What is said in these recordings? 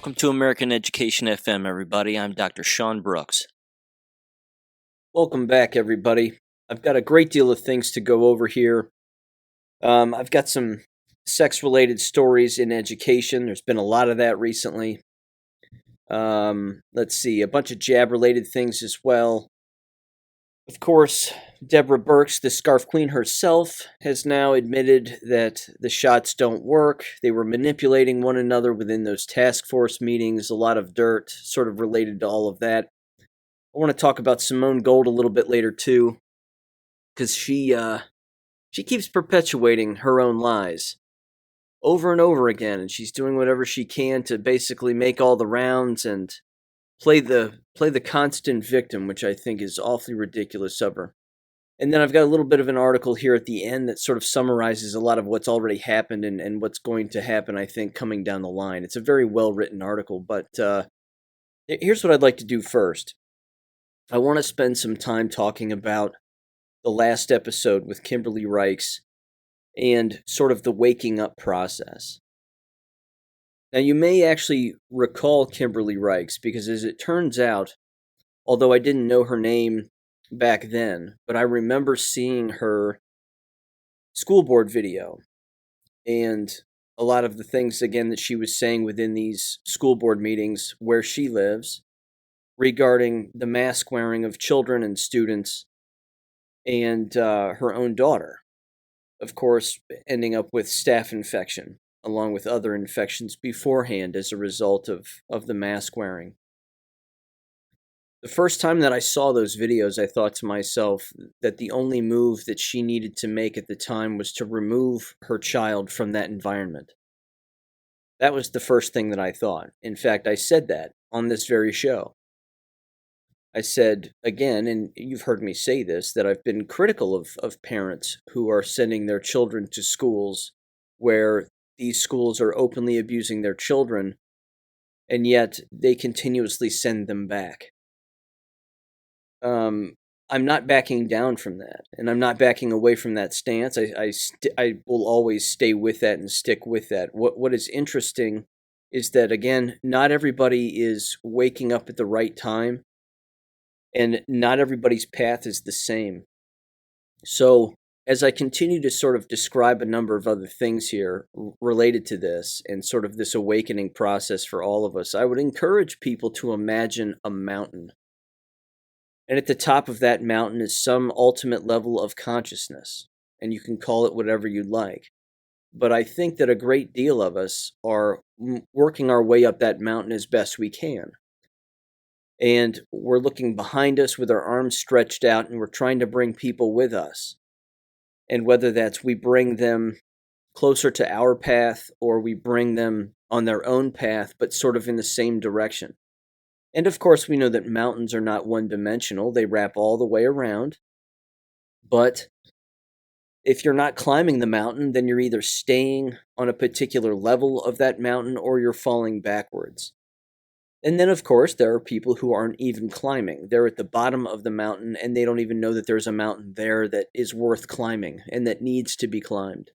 Welcome to American Education FM, everybody. I'm Dr. Sean Brooks. Welcome back, everybody. I've got a great deal of things to go over here. I've got some sex-related stories in education. There's been a lot of that recently. Let's see, a bunch of jab-related things as well. Of course, Deborah Birx, the Scarf Queen herself, has now admitted that the shots don't work. They were manipulating one another within those task force meetings. A lot of dirt sort of related to all of that. I want to talk about Simone Gold a little bit later too, because she keeps perpetuating her own lies over and over again, and she's doing whatever she can to basically make all the rounds and play the constant victim, which I think is awfully ridiculous of her. And then I've got a little bit of an article here at the end that sort of summarizes a lot of what's already happened and what's going to happen, I think, coming down the line. It's a very well-written article, but here's what I'd like to do first. I want to spend some time talking about the last episode with Kimberly Reichs and sort of the waking up process. Now, you may actually recall Kimberly Reichs because, as it turns out, although I didn't know her name back then, but I remember seeing her school board video and a lot of the things, again, that she was saying within these school board meetings where she lives regarding the mask wearing of children and students and her own daughter, of course, ending up with staph infection, along with other infections beforehand as a result of the mask wearing. The first time that I saw those videos, I thought to myself that the only move that she needed to make at the time was to remove her child from that environment. That was the first thing that I thought. In fact, I said that on this very show. I said, again, and you've heard me say this, that I've been critical of parents who are sending their children to schools where these schools are openly abusing their children, and yet they continuously send them back. I'm not backing down from that, and I'm not backing away from that stance. I will always stay with that and stick with that. What is interesting is that, again, not everybody is waking up at the right time, and not everybody's path is the same. So, as I continue to sort of describe a number of other things here related to this and sort of this awakening process for all of us, I would encourage people to imagine a mountain. And at the top of that mountain is some ultimate level of consciousness, and you can call it whatever you'd like. But I think that a great deal of us are working our way up that mountain as best we can. And we're looking behind us with our arms stretched out, and we're trying to bring people with us. And whether that's we bring them closer to our path or we bring them on their own path, but sort of in the same direction. And of course, we know that mountains are not one-dimensional. They wrap all the way around. But if you're not climbing the mountain, then you're either staying on a particular level of that mountain or you're falling backwards. And then, of course, there are people who aren't even climbing. They're at the bottom of the mountain, and they don't even know that there's a mountain there that is worth climbing and that needs to be climbed.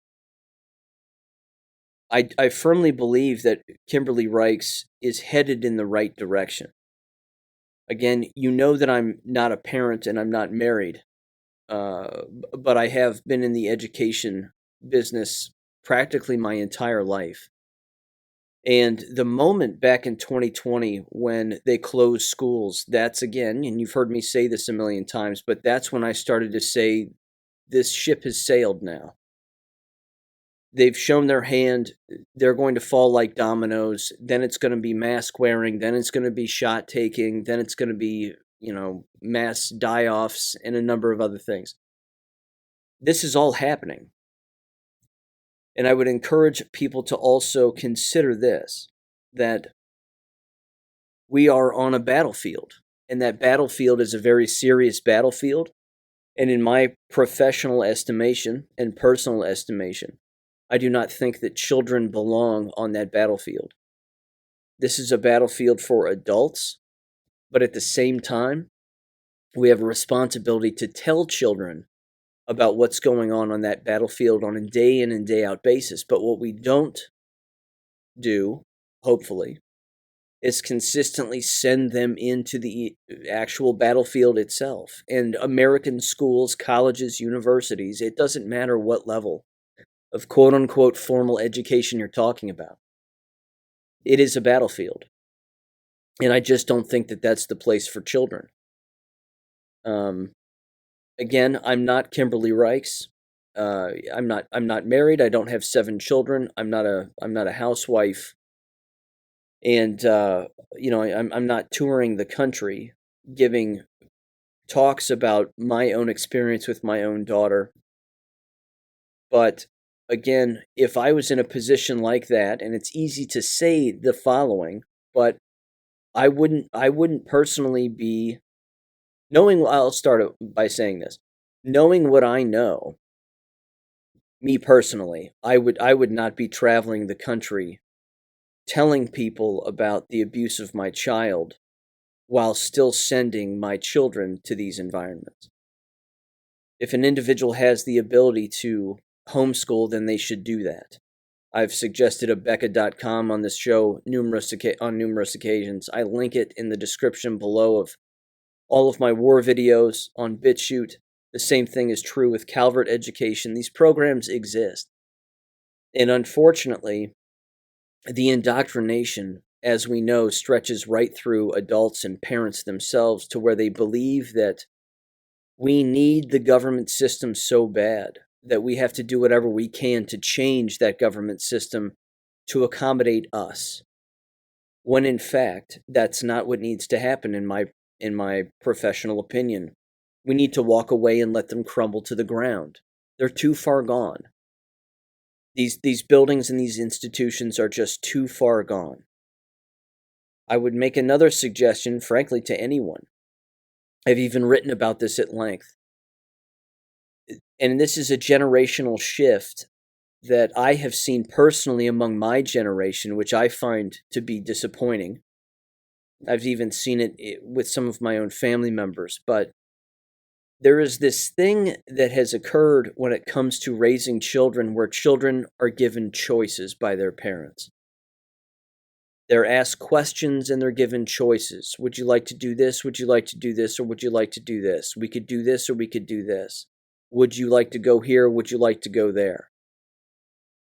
I firmly believe that Kimberly Reichs is headed in the right direction. Again, you know that I'm not a parent and I'm not married, but I have been in the education business practically my entire life. And the moment back in 2020 when they closed schools, that's again, and you've heard me say this a million times, but that's when I started to say, this ship has sailed now. They've shown their hand. They're going to fall like dominoes. Then it's going to be mask wearing. Then it's going to be shot taking. Then it's going to be, mass die-offs and a number of other things. This is all happening. And I would encourage people to also consider this, that we are on a battlefield, and that battlefield is a very serious battlefield. And in my professional estimation and personal estimation, I do not think that children belong on that battlefield. This is a battlefield for adults, but at the same time, we have a responsibility to tell children about what's going on that battlefield on a day in and day out basis. But what we don't do, hopefully, is consistently send them into the actual battlefield itself. And American schools, colleges, universities, it doesn't matter what level of quote-unquote formal education you're talking about. It is a battlefield. And I just don't think that that's the place for children. Again, I'm not Kimberly Reichs. I'm not married. I don't have 7 children. I'm not a housewife. And I'm not touring the country giving talks about my own experience with my own daughter. But again, if I was in a position like that, and it's easy to say the following, but I wouldn't personally be knowing. I'll start by saying this. Knowing what I know, me personally, I would not be traveling the country telling people about the abuse of my child while still sending my children to these environments. If an individual has the ability to homeschool, then they should do that. I've suggested Abeka.com on this show on numerous occasions. I link it in the description below of all of my war videos on BitChute. The same thing is true with Calvert Education. These programs exist. And unfortunately, the indoctrination, as we know, stretches right through adults and parents themselves to where they believe that we need the government system so bad that we have to do whatever we can to change that government system to accommodate us. When in fact, that's not what needs to happen in my professional opinion. We need to walk away and let them crumble to the ground. They're too far gone. These buildings and these institutions are just too far gone. I would make another suggestion, frankly, to anyone. I've even written about this at length. And this is a generational shift that I have seen personally among my generation, which I find to be disappointing. I've even seen it with some of my own family members. But there is this thing that has occurred when it comes to raising children where children are given choices by their parents. They're asked questions and they're given choices. Would you like to do this? Would you like to do this? Or would you like to do this? We could do this or we could do this. Would you like to go here? Would you like to go there?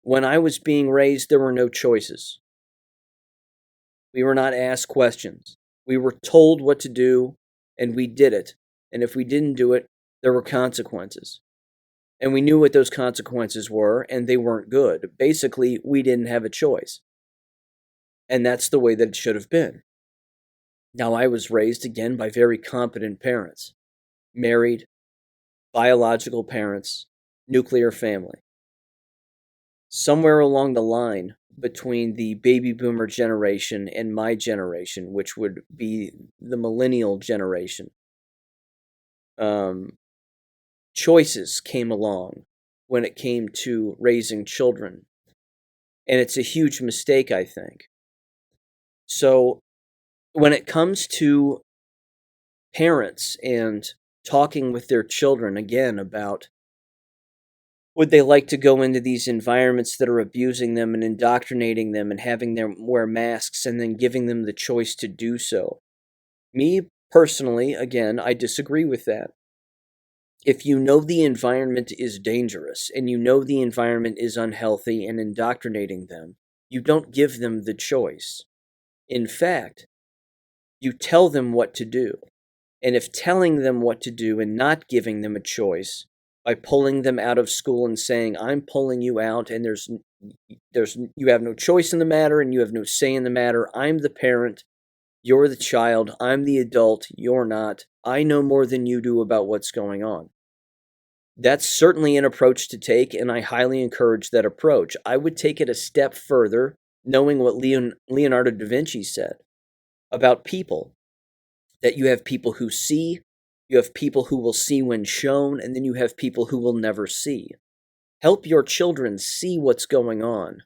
When I was being raised, there were no choices. We were not asked questions. We were told what to do, and we did it. And if we didn't do it, there were consequences. And we knew what those consequences were, and they weren't good. Basically, we didn't have a choice. And that's the way that it should have been. Now, I was raised, again, by very competent parents. Married, biological parents, nuclear family. Somewhere along the line between the baby boomer generation and my generation, which would be the millennial generation, choices came along when it came to raising children. And it's a huge mistake, I think. So when it comes to parents and talking with their children, again, about would they like to go into these environments that are abusing them and indoctrinating them and having them wear masks and then giving them the choice to do so? Me, personally, again, I disagree with that. If you know the environment is dangerous and you know the environment is unhealthy and indoctrinating them, you don't give them the choice. In fact, you tell them what to do. And if telling them what to do and not giving them a choice, by pulling them out of school and saying, I'm pulling you out and you have no choice in the matter and you have no say in the matter. I'm the parent. You're the child. I'm the adult. You're not. I know more than you do about what's going on. That's certainly an approach to take, and I highly encourage that approach. I would take it a step further, knowing what Leonardo da Vinci said about people, that you have people who see, you have people who will see when shown, and then you have people who will never see. Help your children see what's going on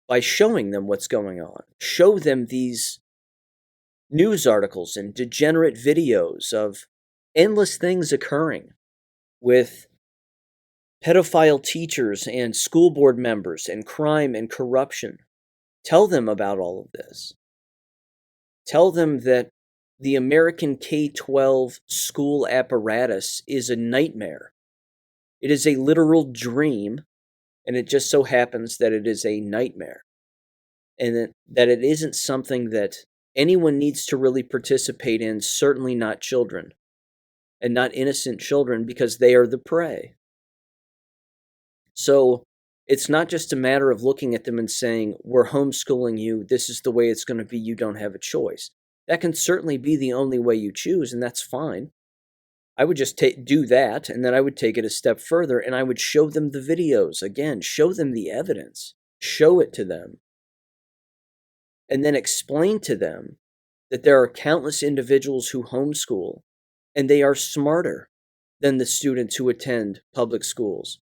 by showing them what's going on. Show them these news articles and degenerate videos of endless things occurring with pedophile teachers and school board members and crime and corruption. Tell them about all of this. Tell them that the American K-12 school apparatus is a nightmare. It is a literal dream, and it just so happens that it is a nightmare. And that it isn't something that anyone needs to really participate in, certainly not children, and not innocent children, because they are the prey. So it's not just a matter of looking at them and saying, we're homeschooling you, this is the way it's going to be, you don't have a choice. That can certainly be the only way you choose, and that's fine. I would just do that, and then I would take it a step further, and I would show them the videos. Again, show them the evidence. Show it to them. And then explain to them that there are countless individuals who homeschool, and they are smarter than the students who attend public schools.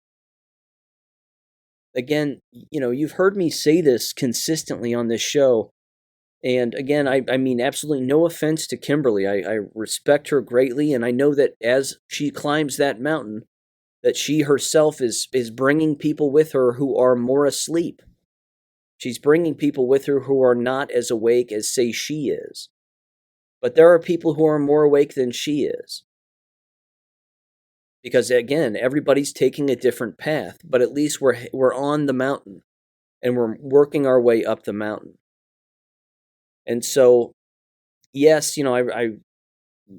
Again, you've heard me say this consistently on this show. And again, I mean absolutely no offense to Kimberly. I respect her greatly, and I know that as she climbs that mountain, that she herself is bringing people with her who are more asleep. She's bringing people with her who are not as awake as, say, she is. But there are people who are more awake than she is. Because, again, everybody's taking a different path, but at least we're on the mountain, and we're working our way up the mountain. And so, yes, I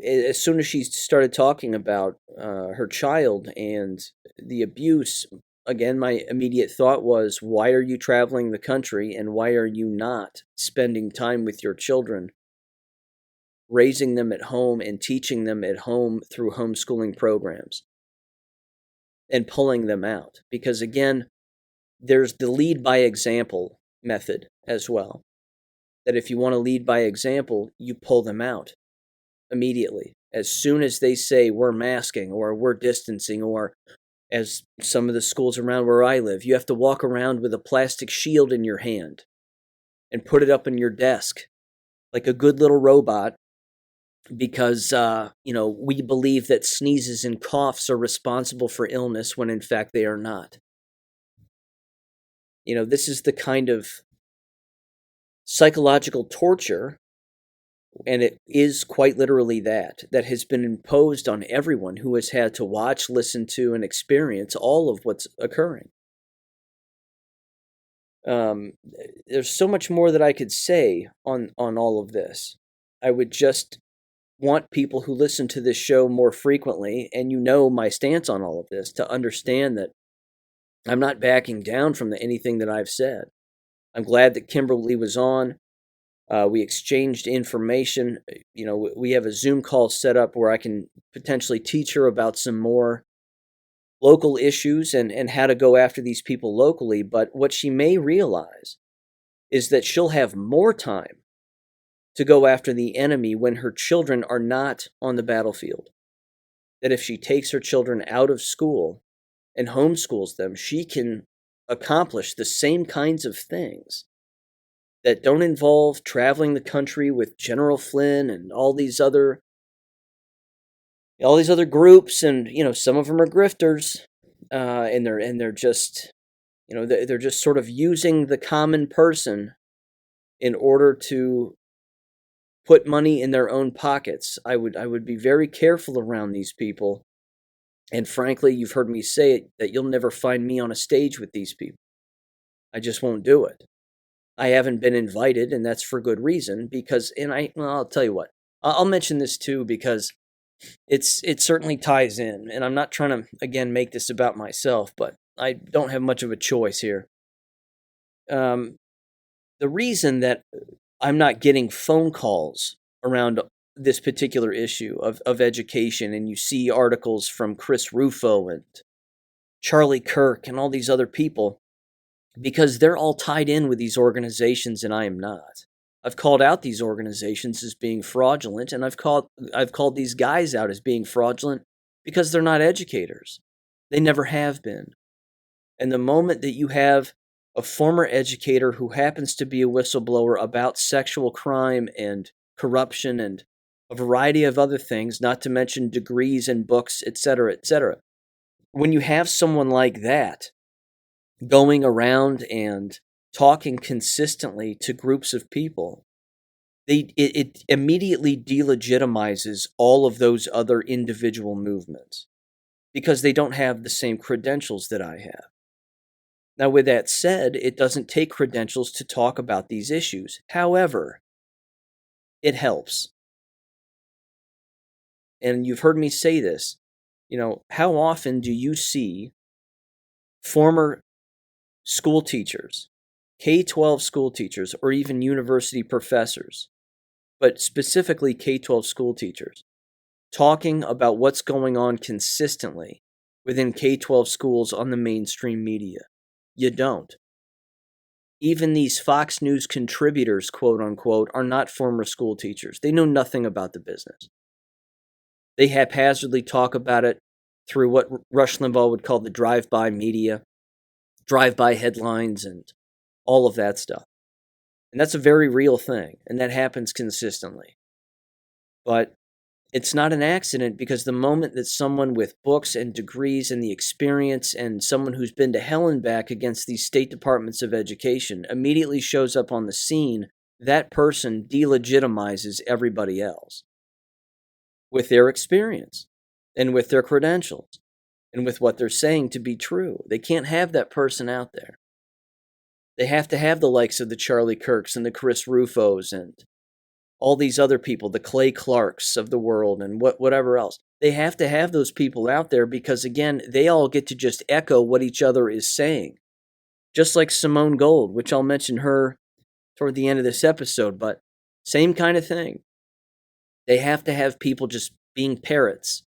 as soon as she started talking about her child and the abuse, again, my immediate thought was, why are you traveling the country, and why are you not spending time with your children, raising them at home and teaching them at home through homeschooling programs and pulling them out? Because, again, there's the lead by example method as well. That if you want to lead by example, you pull them out immediately. As soon as they say we're masking or we're distancing, or as some of the schools around where I live, you have to walk around with a plastic shield in your hand and put it up on your desk like a good little robot because, we believe that sneezes and coughs are responsible for illness when in fact they are not. This is the kind of psychological torture, and it is quite literally that has been imposed on everyone who has had to watch, listen to, and experience all of what's occurring. There's so much more that I could say on all of this. I would just want people who listen to this show more frequently, and my stance on all of this, to understand that I'm not backing down from anything that I've said. I'm glad that Kimberly was on. We exchanged information. We have a Zoom call set up where I can potentially teach her about some more local issues and how to go after these people locally. But what she may realize is that she'll have more time to go after the enemy when her children are not on the battlefield. That if she takes her children out of school and homeschools them, she can accomplish the same kinds of things that don't involve traveling the country with General Flynn and all these other groups, and some of them are grifters, and they're just they're just sort of using the common person in order to put money in their own pockets. I would be very careful around these people. And frankly, you've heard me say it, that you'll never find me on a stage with these people. I just won't do it. I haven't been invited, and that's for good reason, because, I'll tell you what, I'll mention this too, because it certainly ties in, and I'm not trying to, again, make this about myself, but I don't have much of a choice here. The reason that I'm not getting phone calls around this particular issue of education, and you see articles from Chris Rufo and Charlie Kirk and all these other people, because they're all tied in with these organizations and I am not. I've called out these organizations as being fraudulent, and I've called these guys out as being fraudulent because they're not educators. They never have been. And the moment that you have a former educator who happens to be a whistleblower about sexual crime and corruption and a variety of other things, not to mention degrees and books, etc., when you have someone like that going around and talking consistently to groups of people, It immediately delegitimizes all of those other individual movements because they don't have the same credentials that I have. Now, with that said, it doesn't take credentials to talk about these issues. However, it helps. And you've heard me say this. How often do you see former school teachers, K-12 school teachers, or even university professors, but specifically K-12 school teachers, talking about what's going on consistently within K-12 schools on the mainstream media? You don't. Even these Fox News contributors, quote unquote, are not former school teachers. They know nothing about the business. They haphazardly talk about it through what Rush Limbaugh would call the drive-by media, drive-by headlines, and all of that stuff. And that's a very real thing, and that happens consistently. But it's not an accident, because the moment that someone with books and degrees and the experience and someone who's been to hell and back against these state departments of education immediately shows up on the scene, that person delegitimizes everybody else with their experience and with their credentials and with what they're saying to be true. They can't have that person out there. They have to have the likes of the Charlie Kirks and the Chris Rufos and all these other people, the Clay Clarks of the world and whatever else. They have to have those people out there because, again, they all get to just echo what each other is saying. Just like Simone Gold, which I'll mention her toward the end of this episode, but same kind of thing. They have to have people just being parrots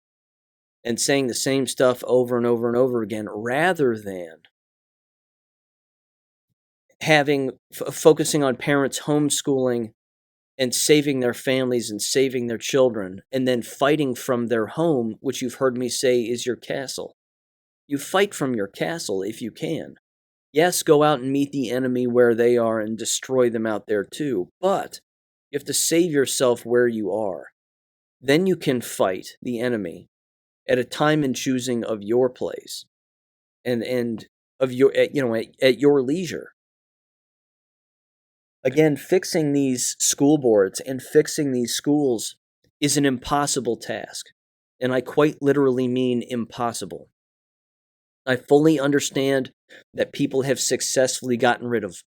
and saying the same stuff over and over and over again, rather than focusing on parents homeschooling and saving their families and saving their children, and then fighting from their home, which you've heard me say is your castle. You fight from your castle if you can. Yes, go out and meet the enemy where they are and destroy them out there too, but you have to save yourself where you are. Then you can fight the enemy at a time and choosing of your place and of your, at your leisure. Again, fixing these school boards and fixing these schools is an impossible task. And I quite literally mean impossible. I fully understand that people have successfully gotten rid of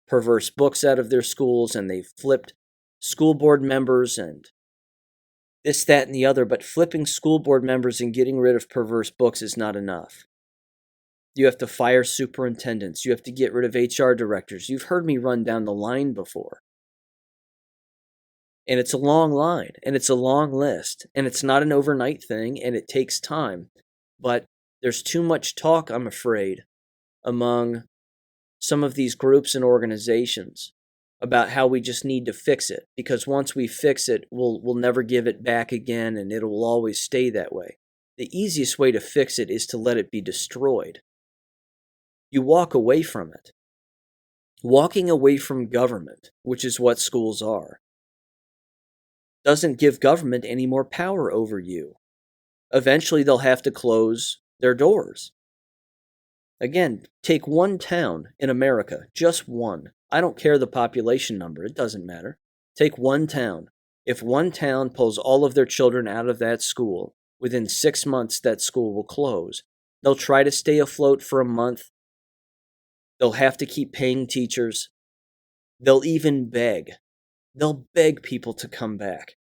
perverse books out of their schools, and they've flipped school board members and this, that, and the other, but flipping school board members and getting rid of perverse books is not enough. You have to fire superintendents. You have to get rid of HR directors. You've heard me run down the line before. And it's a long line, and it's a long list, and it's not an overnight thing, and it takes time. But there's too much talk, I'm afraid, among some of these groups and organizations about how we just need to fix it, because once we fix it, we'll never give it back again, and it will always stay that way. The easiest way to fix it is to let it be destroyed. You walk away from it. Walking away from government, which is what schools are, doesn't give government any more power over you. Eventually, they'll have to close their doors. Again, take one town in America, just one. I don't care the population number, it doesn't matter. Take one town. If one town pulls all of their children out of that school, within 6 months that school will close. They'll try to stay afloat for a month. They'll have to keep paying teachers. They'll even beg. They'll beg people to come back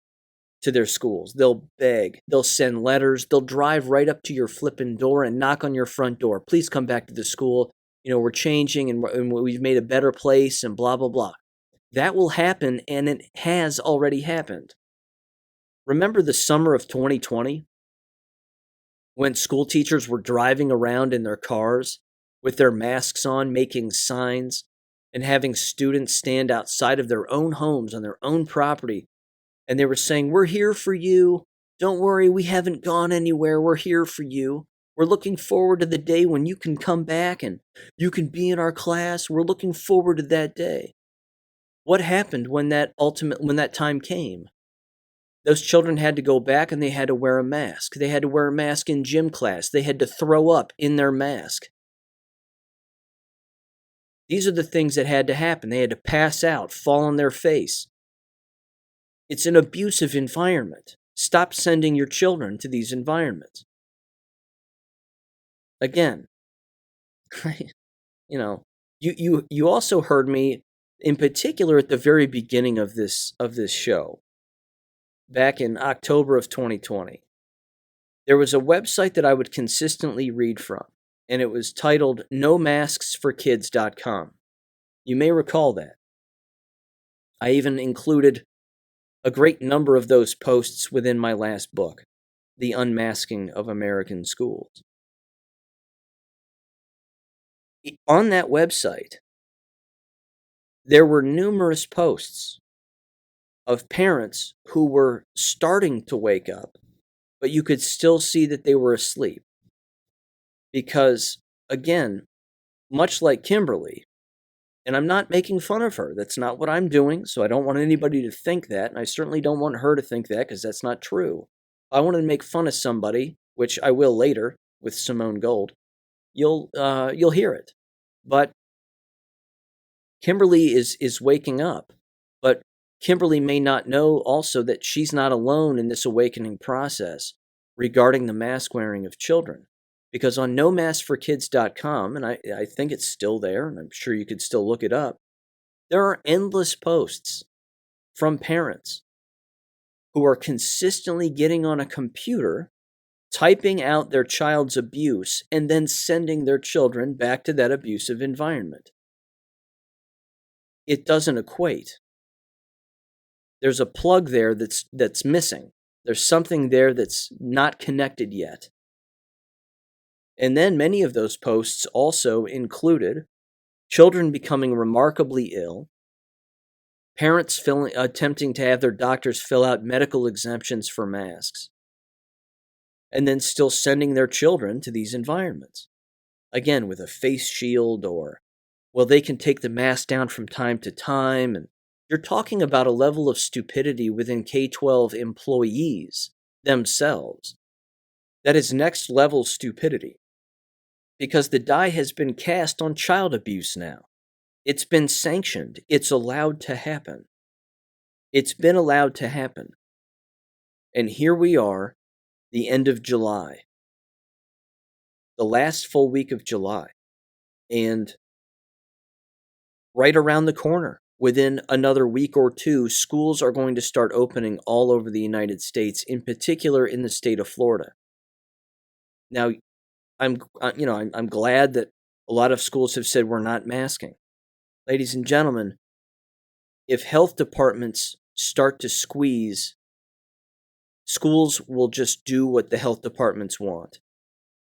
to their schools. They'll beg. They'll send letters. They'll drive right up to your flipping door and knock on your front door. Please come back to the school. We're changing and we've made a better place and blah, blah, blah. That will happen, and it has already happened. Remember the summer of 2020? When school teachers were driving around in their cars with their masks on, making signs, and having students stand outside of their own homes on their own property, and they were saying, "We're here for you. Don't worry, we haven't gone anywhere. We're here for you. We're looking forward to the day when you can come back and you can be in our class. We're looking forward to that day." What happened when that time came? Those children had to go back and they had to wear a mask. They had to wear a mask in gym class. They had to throw up in their mask. These are the things that had to happen. They had to pass out, fall on their face. It's an abusive environment. Stop sending your children to these environments. Again, you know, you also heard me in particular at the very beginning of this show, back in October of 2020. There was a website that I would consistently read from, and it was titled nomasksforkids.com. You may recall that. I even included a great number of those posts within my last book, The Unmasking of American Schools. On that website, there were numerous posts of parents who were starting to wake up, but you could still see that they were asleep. Because, again, much like Kimberly, and I'm not making fun of her, that's not what I'm doing, so I don't want anybody to think that, and I certainly don't want her to think that, because that's not true. If I wanted to make fun of somebody, which I will later with Simone Gold, you'll hear it. But Kimberly is waking up, but Kimberly may not know also that she's not alone in this awakening process regarding the mask wearing of children. Because on nomaskforkids.com, and I think it's still there, and I'm sure you could still look it up, there are endless posts from parents who are consistently getting on a computer, typing out their child's abuse, and then sending their children back to that abusive environment. It doesn't equate. There's a plug there that's missing. There's something there that's not connected yet. And then many of those posts also included children becoming remarkably ill, parents attempting to have their doctors fill out medical exemptions for masks, and then still sending their children to these environments. Again, with a face shield or, well, they can take the mask down from time to time. And you're talking about a level of stupidity within K-12 employees themselves that is next level stupidity. Because the die has been cast on child abuse now. It's been sanctioned. It's allowed to happen. It's been allowed to happen. And here we are, the end of July. The last full week of July. And right around the corner, within another week or two, schools are going to start opening all over the United States, in particular in the state of Florida. Now, I'm glad that a lot of schools have said we're not masking. Ladies and gentlemen, if health departments start to squeeze, schools will just do what the health departments want,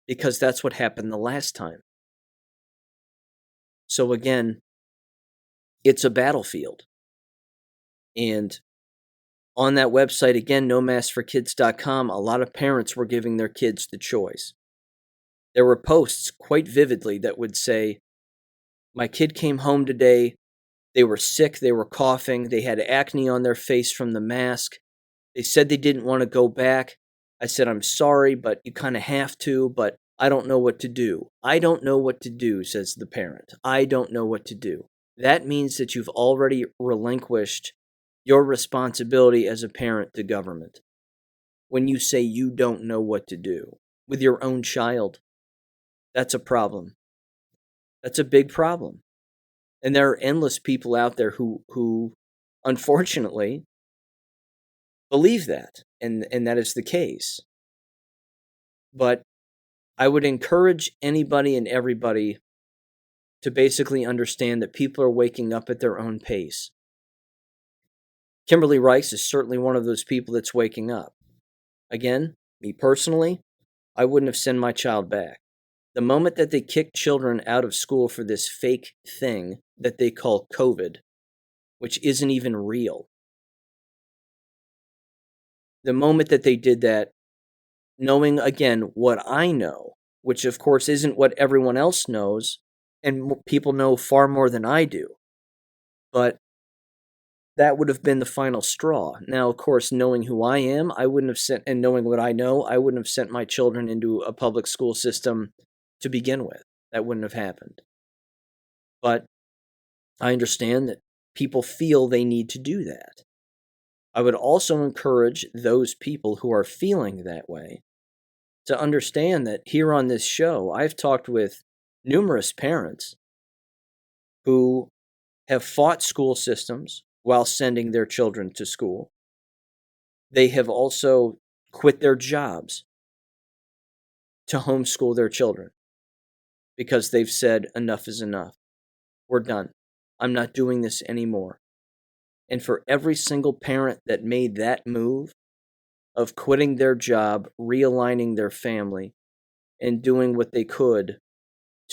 because that's what happened the last time. So again, it's a battlefield. And on that website, again, nomaskforkids.com, a lot of parents were giving their kids the choice. There were posts quite vividly that would say, my kid came home today, they were sick, they were coughing, they had acne on their face from the mask. They said they didn't want to go back. I said, I'm sorry, but you kind of have to, but I don't know what to do. I don't know what to do, says the parent. I don't know what to do. That means that you've already relinquished your responsibility as a parent to government. When you say you don't know what to do with your own child, that's a problem. That's a big problem. And there are endless people out there who unfortunately, believe that, and that is the case. But I would encourage anybody and everybody to basically understand that people are waking up at their own pace. Kimberly Rice is certainly one of those people that's waking up. Again, me personally, I wouldn't have sent my child back. The moment that they kicked children out of school for this fake thing that they call COVID, which isn't even real, the moment that they did that, knowing, again, what I know, which of course isn't what everyone else knows, and people know far more than I do, but that would have been the final straw. Now, of course, knowing who I am, I wouldn't have sent, and knowing what I know, I wouldn't have sent my children into a public school system to begin with. That wouldn't have happened. But I understand that people feel they need to do that. I would also encourage those people who are feeling that way to understand that here on this show, I've talked with numerous parents who have fought school systems while sending their children to school. They have also quit their jobs to homeschool their children because they've said enough is enough. We're done. I'm not doing this anymore. And for every single parent that made that move of quitting their job, realigning their family, and doing what they could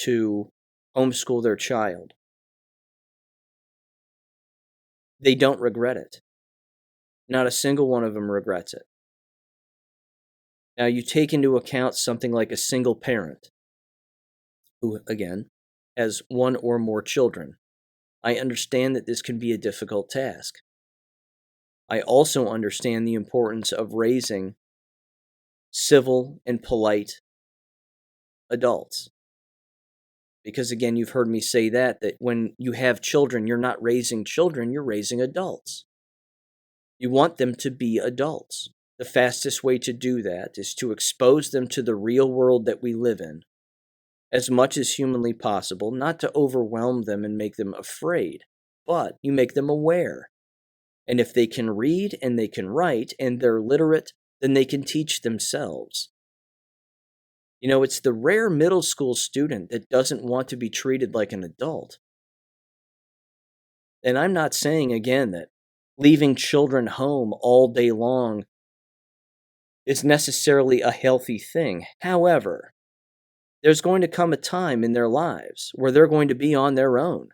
to homeschool their child, they don't regret it. Not a single one of them regrets it. Now, you take into account something like a single parent who, again, has one or more children. I understand that this can be a difficult task. I also understand the importance of raising civil and polite adults. Because again, you've heard me say that when you have children, you're not raising children, you're raising adults. You want them to be adults. The fastest way to do that is to expose them to the real world that we live in as much as humanly possible, not to overwhelm them and make them afraid, but you make them aware. And if they can read and they can write and they're literate, then they can teach themselves. You know, it's the rare middle school student that doesn't want to be treated like an adult. And I'm not saying, again, that leaving children home all day long is necessarily a healthy thing. However, there's going to come a time in their lives where they're going to be on their own.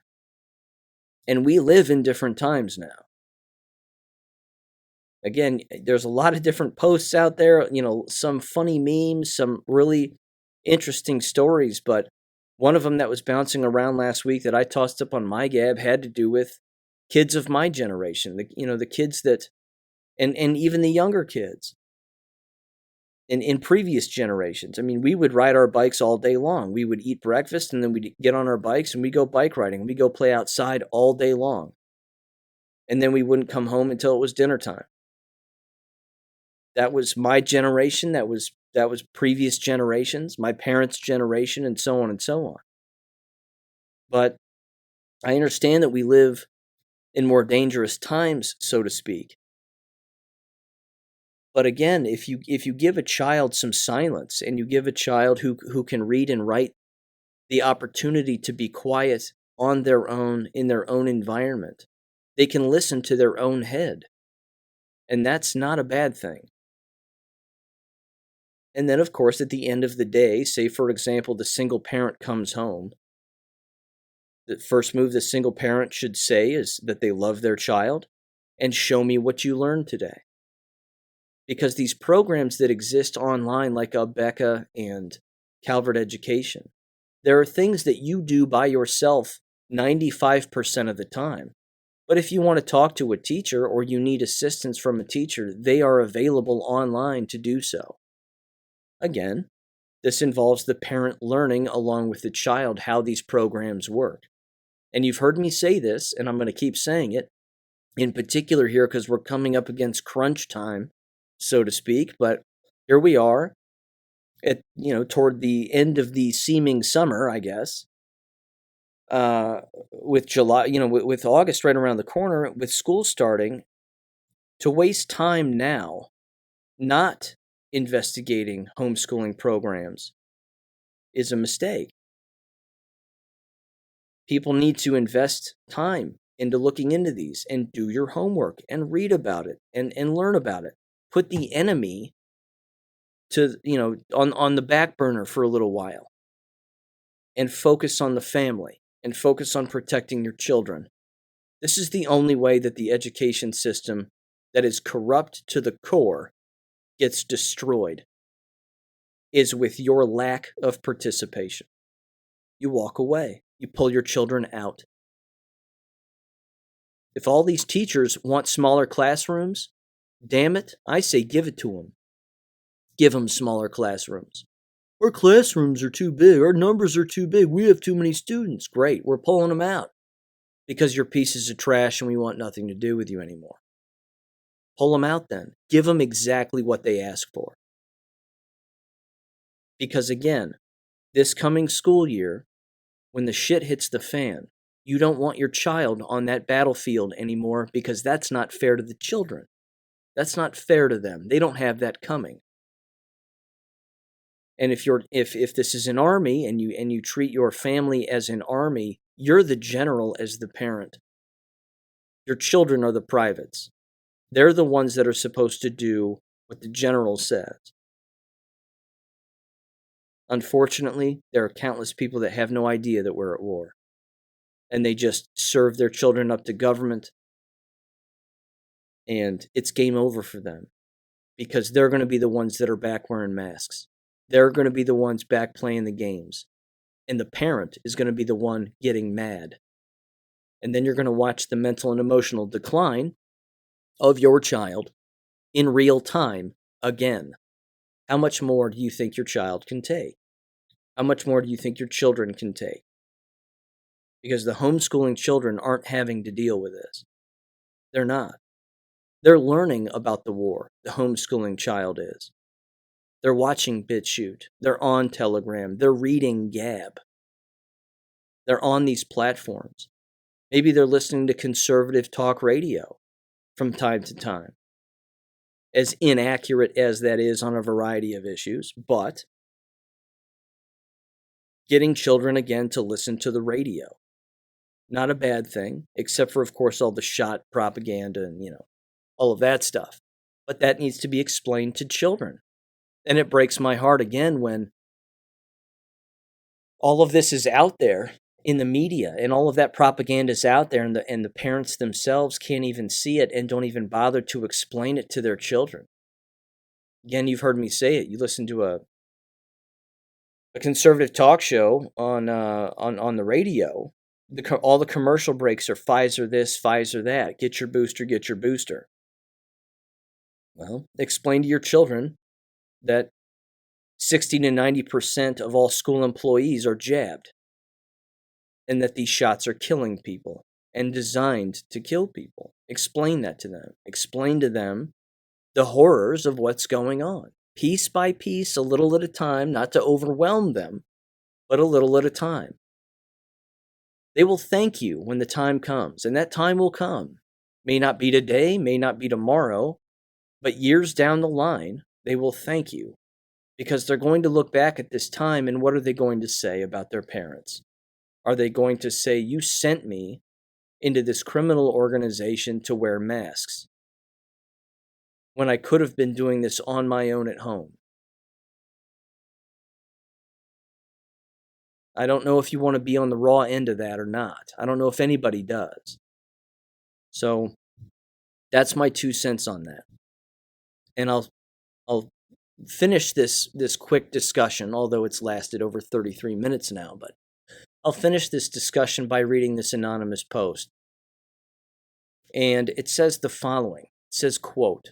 And we live in different times now. Again, there's a lot of different posts out there, some funny memes, some really interesting stories, but one of them that was bouncing around last week that I tossed up on my Gab had to do with kids of my generation, the kids that, and even the younger kids in previous generations. I mean, we would ride our bikes all day long. We would eat breakfast and then we'd get on our bikes and we'd go bike riding. We'd go play outside all day long. And then we wouldn't come home until it was dinner time. That was my generation. That was previous generations, my parents' generation, and so on and so on. But I understand that we live in more dangerous times, so to speak. But again, if you give a child some silence and you give a child who can read and write the opportunity to be quiet on their own, in their own environment, they can listen to their own head. And that's not a bad thing. And then, of course, at the end of the day, say, for example, the single parent comes home. The first move the single parent should say is that they love their child and show me what you learned today. Because these programs that exist online like Becca and Calvert Education, there are things that you do by yourself 95% of the time. But if you want to talk to a teacher or you need assistance from a teacher, they are available online to do so. Again, this involves the parent learning along with the child how these programs work. And you've heard me say this, and I'm going to keep saying it, in particular here because we're coming up against crunch time, so to speak. But here we are at, toward the end of the seeming summer, I guess, with July, with August right around the corner, with school starting. To waste time now, not investigating homeschooling programs, is a mistake. People need to invest time into looking into these and do your homework and read about it and learn about it. Put the enemy to, on the back burner for a little while and focus on the family and focus on protecting your children. This is the only way that the education system that is corrupt to the core gets destroyed, is with your lack of participation. You walk away. You pull your children out. If all these teachers want smaller classrooms, damn it, I say give it to them. Give them smaller classrooms. Our classrooms are too big. Our numbers are too big. We have too many students. Great, we're pulling them out because you're pieces of trash and we want nothing to do with you anymore. Pull them out then. Give them exactly what they ask for. Because again, this coming school year, when the shit hits the fan, you don't want your child on that battlefield anymore because that's not fair to the children. That's not fair to them. They don't have that coming. And if this is an army and you treat your family as an army, you're the general as the parent. Your children are the privates. They're the ones that are supposed to do what the general says. Unfortunately, there are countless people that have no idea that we're at war. And they just serve their children up to government. And it's game over for them. Because they're going to be the ones that are back wearing masks. They're going to be the ones back playing the games. And the parent is going to be the one getting mad. And then you're going to watch the mental and emotional decline of your child in real time again. How much more do you think your child can take? How much more do you think your children can take? Because the homeschooling children aren't having to deal with this. They're not. They're learning about the war, the homeschooling child is. They're watching BitChute. They're on Telegram. They're reading Gab. They're on these platforms. Maybe they're listening to conservative talk radio from time to time. As inaccurate as that is on a variety of issues, but getting children again to listen to the radio. Not a bad thing, except for, of course, all the shot propaganda and, all of that stuff. But that needs to be explained to children. And it breaks my heart again when all of this is out there in the media and all of that propaganda is out there and the parents themselves can't even see it and don't even bother to explain it to their children. Again, you've heard me say it. You listen to a conservative talk show on the radio. All the commercial breaks are Pfizer this, Pfizer that. Get your booster, get your booster. Well, explain to your children that 60 to 90% of all school employees are jabbed. And that these shots are killing people and designed to kill people. Explain that to them. Explain to them the horrors of what's going on. Piece by piece, a little at a time, not to overwhelm them, but a little at a time. They will thank you when the time comes, and that time will come. May not be today, may not be tomorrow, but years down the line, they will thank you. Because they're going to look back at this time, and what are they going to say about their parents? Are they going to say, you sent me into this criminal organization to wear masks when I could have been doing this on my own at home? I don't know if you want to be on the raw end of that or not. I don't know if anybody does. So that's my 2 cents on that. And I'll finish this quick discussion, although it's lasted over 33 minutes now, but I'll finish this discussion by reading this anonymous post. And it says the following. It says, quote,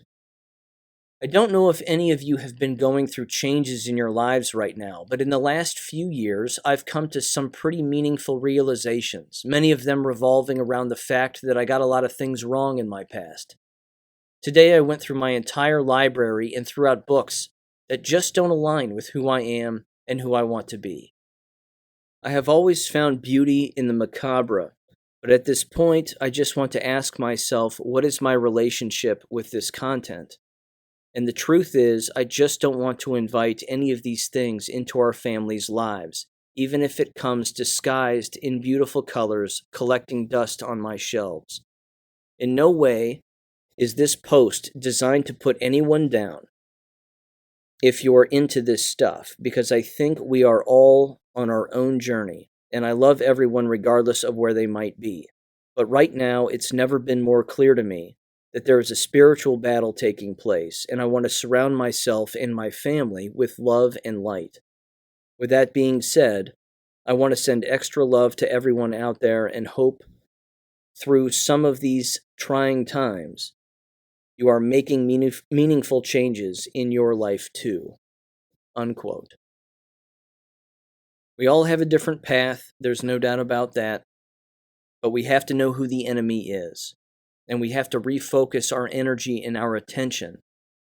I don't know if any of you have been going through changes in your lives right now, but in the last few years, I've come to some pretty meaningful realizations, many of them revolving around the fact that I got a lot of things wrong in my past. Today, I went through my entire library and threw out books that just don't align with who I am and who I want to be. I have always found beauty in the macabre, but at this point, I just want to ask myself, what is my relationship with this content? And the truth is, I just don't want to invite any of these things into our family's lives, even if it comes disguised in beautiful colors, collecting dust on my shelves. In no way is this post designed to put anyone down if you're into this stuff, because I think we are all on our own journey, and I love everyone regardless of where they might be. But right now, it's never been more clear to me that there is a spiritual battle taking place, and I want to surround myself and my family with love and light. With that being said, I want to send extra love to everyone out there and hope through some of these trying times, you are making meaningful changes in your life too. Unquote. We all have a different path, there's no doubt about that, but we have to know who the enemy is. And we have to refocus our energy and our attention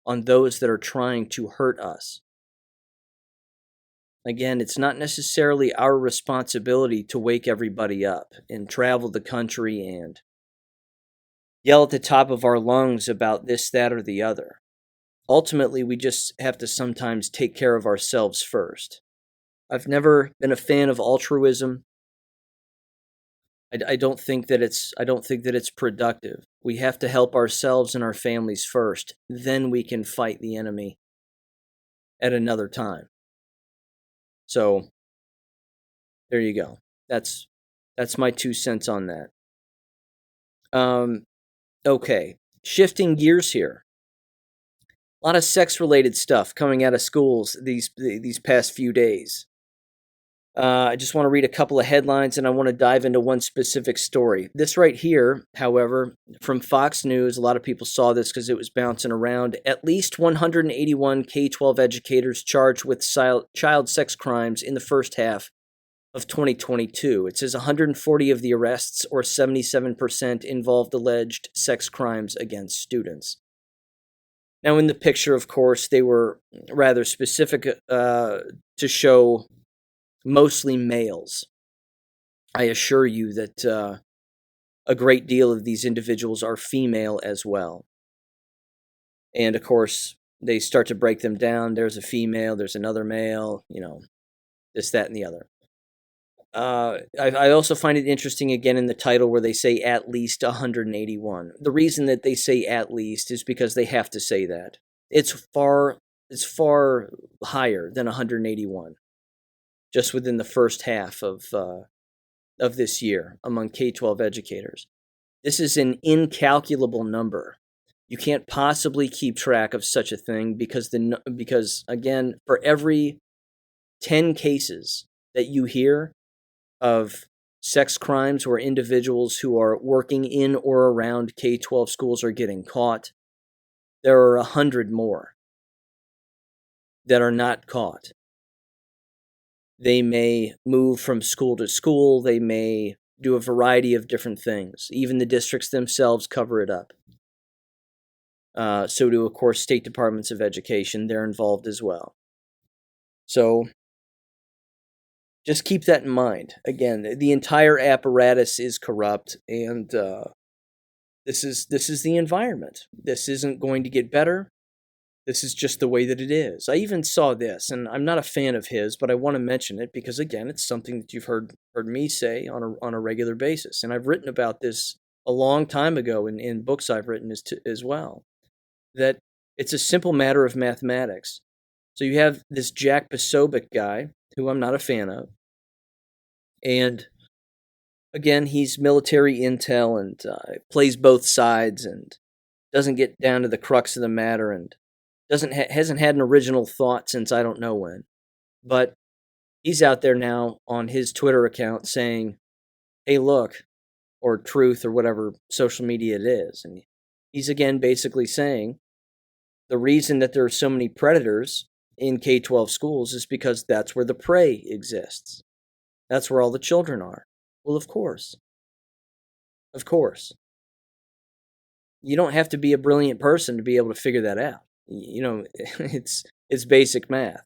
on those that are trying to hurt us. Again, it's not necessarily our responsibility to wake everybody up and travel the country and yell at the top of our lungs about this, that, or the other. Ultimately, we just have to sometimes take care of ourselves first. I've never been a fan of altruism. I don't think that it's productive. We have to help ourselves and our families first. Then we can fight the enemy at another time. So there you go. That's my 2 cents on that. Okay, shifting gears here. A lot of sex-related stuff coming out of schools these past few days. I just want to read a couple of headlines, and I want to dive into one specific story. This right here, however, from Fox News, a lot of people saw this because it was bouncing around. At least 181 K-12 educators charged with child sex crimes in the first half of 2022. It says 140 of the arrests, or 77%, involved alleged sex crimes against students. Now, in the picture, of course, they were rather specific to show mostly males. I assure you that a great deal of these individuals are female as well. And, of course, they start to break them down. There's a female, there's another male, this, that, and the other. I also find it interesting, again, in the title where they say at least 181. The reason that they say at least is because they have to say that. It's far higher than 181, just within the first half of this year among K-12 educators. This is an incalculable number. You can't possibly keep track of such a thing because again, for every 10 cases that you hear of sex crimes where individuals who are working in or around K-12 schools are getting caught, there are 100 more that are not caught. They may move from school to school. They may do a variety of different things. Even the districts themselves cover it up. So do, of course, state departments of education. They're involved as well. So just keep that in mind. Again, the entire apparatus is corrupt, and this is the environment. This isn't going to get better. This is just the way that it is. I even saw this, and I'm not a fan of his, but I want to mention it because, again, it's something that you've heard me say on a regular basis, and I've written about this a long time ago in books I've written as well. That it's a simple matter of mathematics. So you have this Jack Posobiec guy, who I'm not a fan of, and again, he's military intel and plays both sides and doesn't get down to the crux of the matter and hasn't had an original thought since I don't know when. But he's out there now on his Twitter account saying, hey, look, or Truth or whatever social media it is. And he's again basically saying the reason that there are so many predators in K-12 schools is because that's where the prey exists. That's where all the children are. Well, of course. Of course. You don't have to be a brilliant person to be able to figure that out. It's basic math.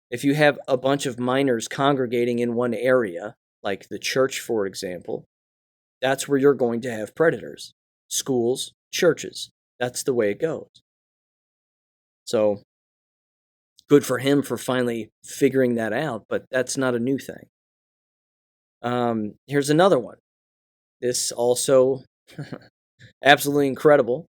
If you have a bunch of minors congregating in one area, like the church, for example, that's where you're going to have predators. Schools, churches. That's the way it goes. So, good for him for finally figuring that out, but that's not a new thing. Here's another one. This also absolutely incredible.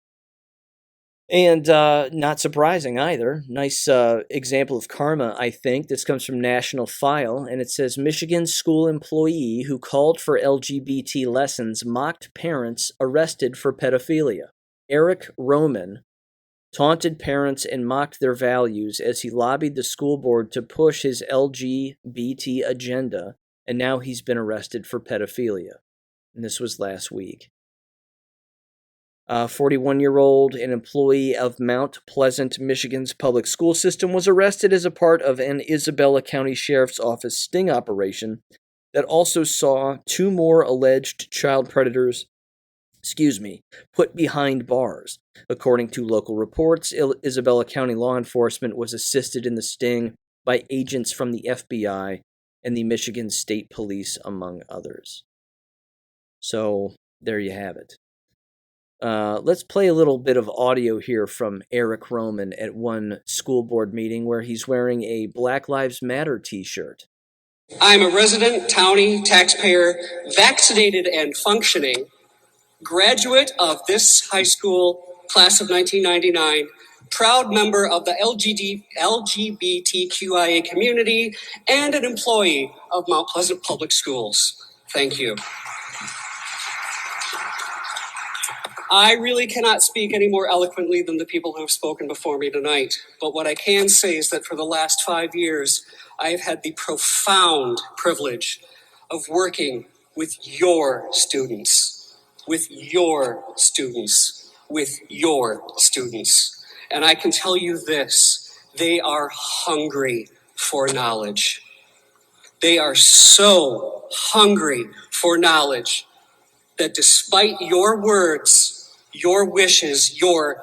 And not surprising either. Nice example of karma, I think. This comes from National File, and it says, Michigan school employee who called for LGBT lessons mocked parents arrested for pedophilia. Eric Roman taunted parents and mocked their values as he lobbied the school board to push his LGBT agenda, and now he's been arrested for pedophilia. And this was last week. 41-year-old, an employee of Mount Pleasant, Michigan's public school system, was arrested as a part of an Isabella County Sheriff's Office sting operation that also saw 2 more alleged child predators put behind bars. According to local reports, Isabella County law enforcement was assisted in the sting by agents from the FBI and the Michigan State Police, among others. So, there you have it. Let's play a little bit of audio here from Eric Roman at one school board meeting where he's wearing a Black Lives Matter t-shirt. I'm a resident, townie, taxpayer, vaccinated and functioning, graduate of this high school, class of 1999, proud member of the LGBTQIA community, and an employee of Mount Pleasant Public Schools. Thank you. I really cannot speak any more eloquently than the people who have spoken before me tonight. But what I can say is that for the last 5 years, I have had the profound privilege of working with your students, with your students, with your students. And I can tell you this, they are hungry for knowledge. They are so hungry for knowledge that despite your words, your wishes, your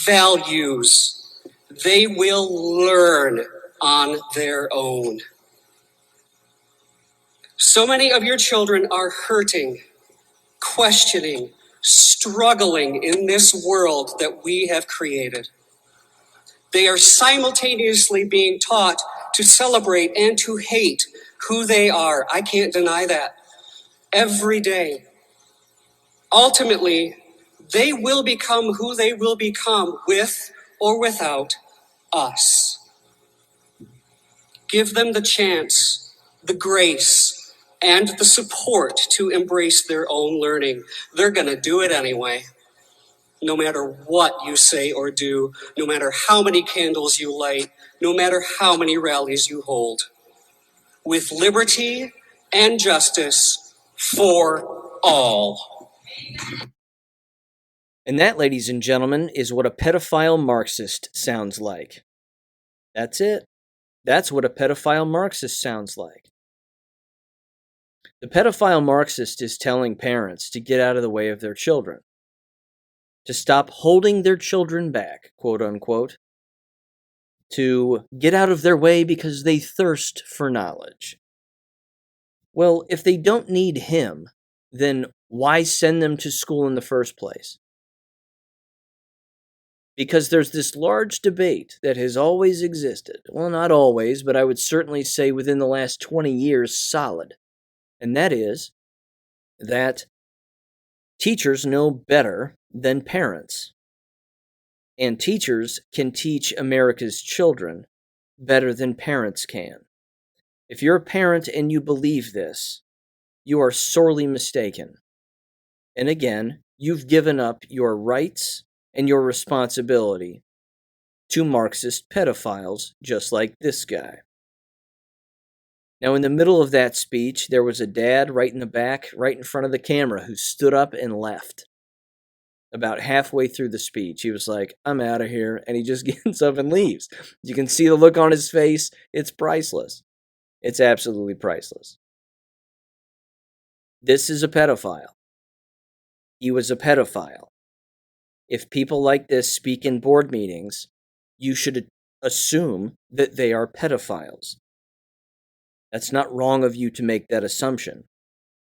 values, they will learn on their own. So many of your children are hurting, questioning, struggling in this world that we have created. They are simultaneously being taught to celebrate and to hate who they are. I can't deny that. Every day. Ultimately, they will become who they will become with or without us. Give them the chance, the grace, and the support to embrace their own learning. They're going to do it anyway. No matter what you say or do, no matter how many candles you light, no matter how many rallies you hold. With liberty and justice for all. And that, ladies and gentlemen, is what a pedophile Marxist sounds like. That's it. That's what a pedophile Marxist sounds like. The pedophile Marxist is telling parents to get out of the way of their children, to stop holding their children back, quote unquote, to get out of their way because they thirst for knowledge. Well, if they don't need him, then why send them to school in the first place? Because there's this large debate that has always existed. Well, not always, but I would certainly say within the last 20 years, solid. And that is that teachers know better than parents. And teachers can teach America's children better than parents can. If you're a parent and you believe this, you are sorely mistaken. And again, you've given up your rights and your responsibility to Marxist pedophiles just like this guy. Now, in the middle of that speech, there was a dad right in the back, right in front of the camera, who stood up and left. About halfway through the speech, he was like, I'm out of here, and he just gets up and leaves. You can see the look on his face. It's priceless. It's absolutely priceless. This is a pedophile. He was a pedophile. If people like this speak in board meetings, you should assume that they are pedophiles. That's not wrong of you to make that assumption.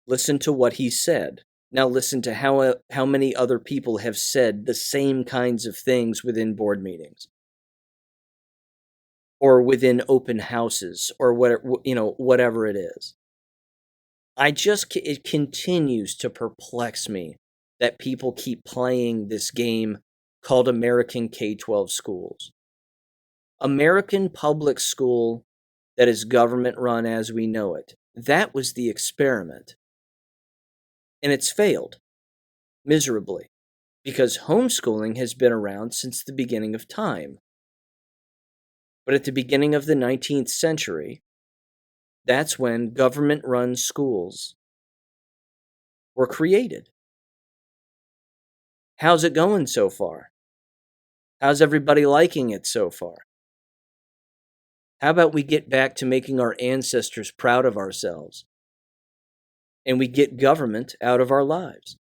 Listen to what he said. Now listen to how many other people have said the same kinds of things within board meetings. Or within open houses, or whatever it is. It continues to perplex me that people keep playing this game called American K-12 schools. American public school that is government run as we know it. That was the experiment. And it's failed miserably because homeschooling has been around since the beginning of time. But at the beginning of the 19th century, that's when government-run schools were created. How's it going so far? How's everybody liking it so far? How about we get back to making our ancestors proud of ourselves? And we get government out of our lives.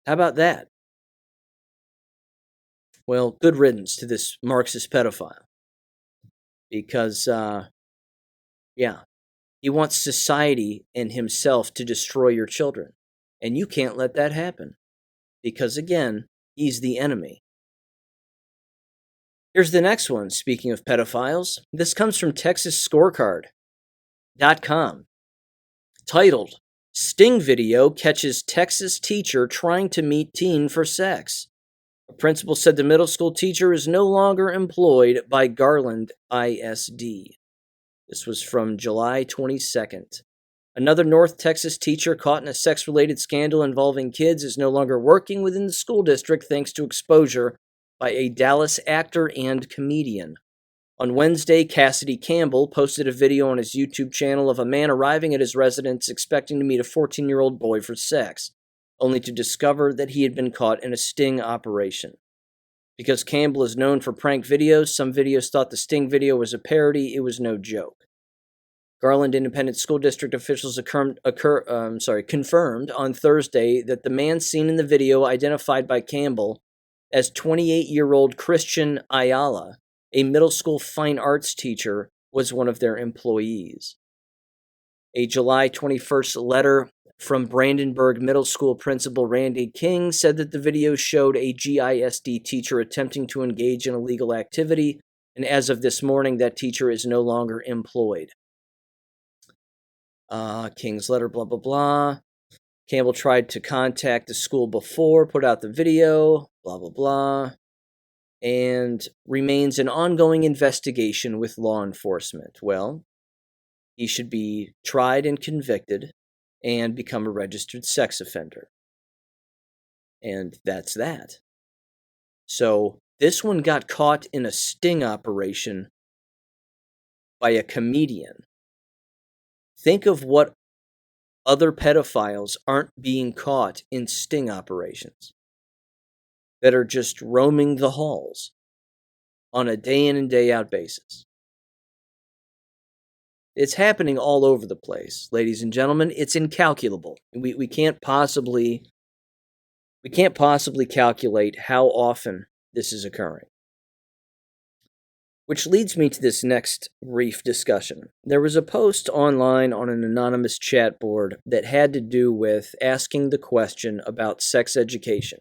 How about that? Well, good riddance to this Marxist pedophile. Because, yeah, he wants society and himself to destroy your children. And you can't let that happen. Because, again, he's the enemy. Here's the next one, speaking of pedophiles. This comes from TexasScorecard.com. Titled, Sting Video Catches Texas Teacher Trying to Meet Teen for Sex. A principal said the middle school teacher is no longer employed by Garland ISD. This was from July 22nd. Another North Texas teacher caught in a sex-related scandal involving kids is no longer working within the school district thanks to exposure by a Dallas actor and comedian. On Wednesday, Cassidy Campbell posted a video on his YouTube channel of a man arriving at his residence expecting to meet a 14-year-old boy for sex, only to discover that he had been caught in a sting operation. Because Campbell is known for prank videos, some videos thought the sting video was a parody. It was no joke. Garland Independent School District officials confirmed on Thursday that the man seen in the video, identified by Campbell as 28-year-old Christian Ayala, a middle school fine arts teacher, was one of their employees. A July 21st letter from Brandenburg Middle School Principal Randy King said that the video showed a GISD teacher attempting to engage in illegal activity, and as of this morning, that teacher is no longer employed. King's letter, blah, blah, blah. Campbell tried to contact the school before, put out the video, blah, blah, blah, and remains an ongoing investigation with law enforcement. Well, he should be tried and convicted and become a registered sex offender. And that's that. So this one got caught in a sting operation by a comedian. Think of what other pedophiles aren't being caught in sting operations that are just roaming the halls on a day in and day out basis. It's happening all over the place, ladies and gentlemen. It's incalculable. We can't possibly calculate how often this is occurring. Which leads me to this next brief discussion. There was a post online on an anonymous chat board that had to do with asking the question about sex education,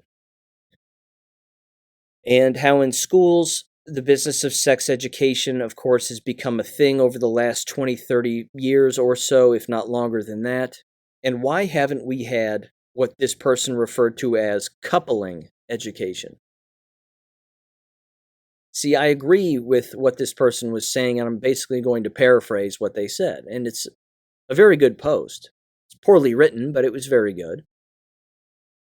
and how in schools, the business of sex education, of course, has become a thing over the last 20, 30 years or so, if not longer than that. And why haven't we had what this person referred to as coupling education? See, I agree with what this person was saying, and I'm basically going to paraphrase what they said. And it's a very good post. It's poorly written, but it was very good.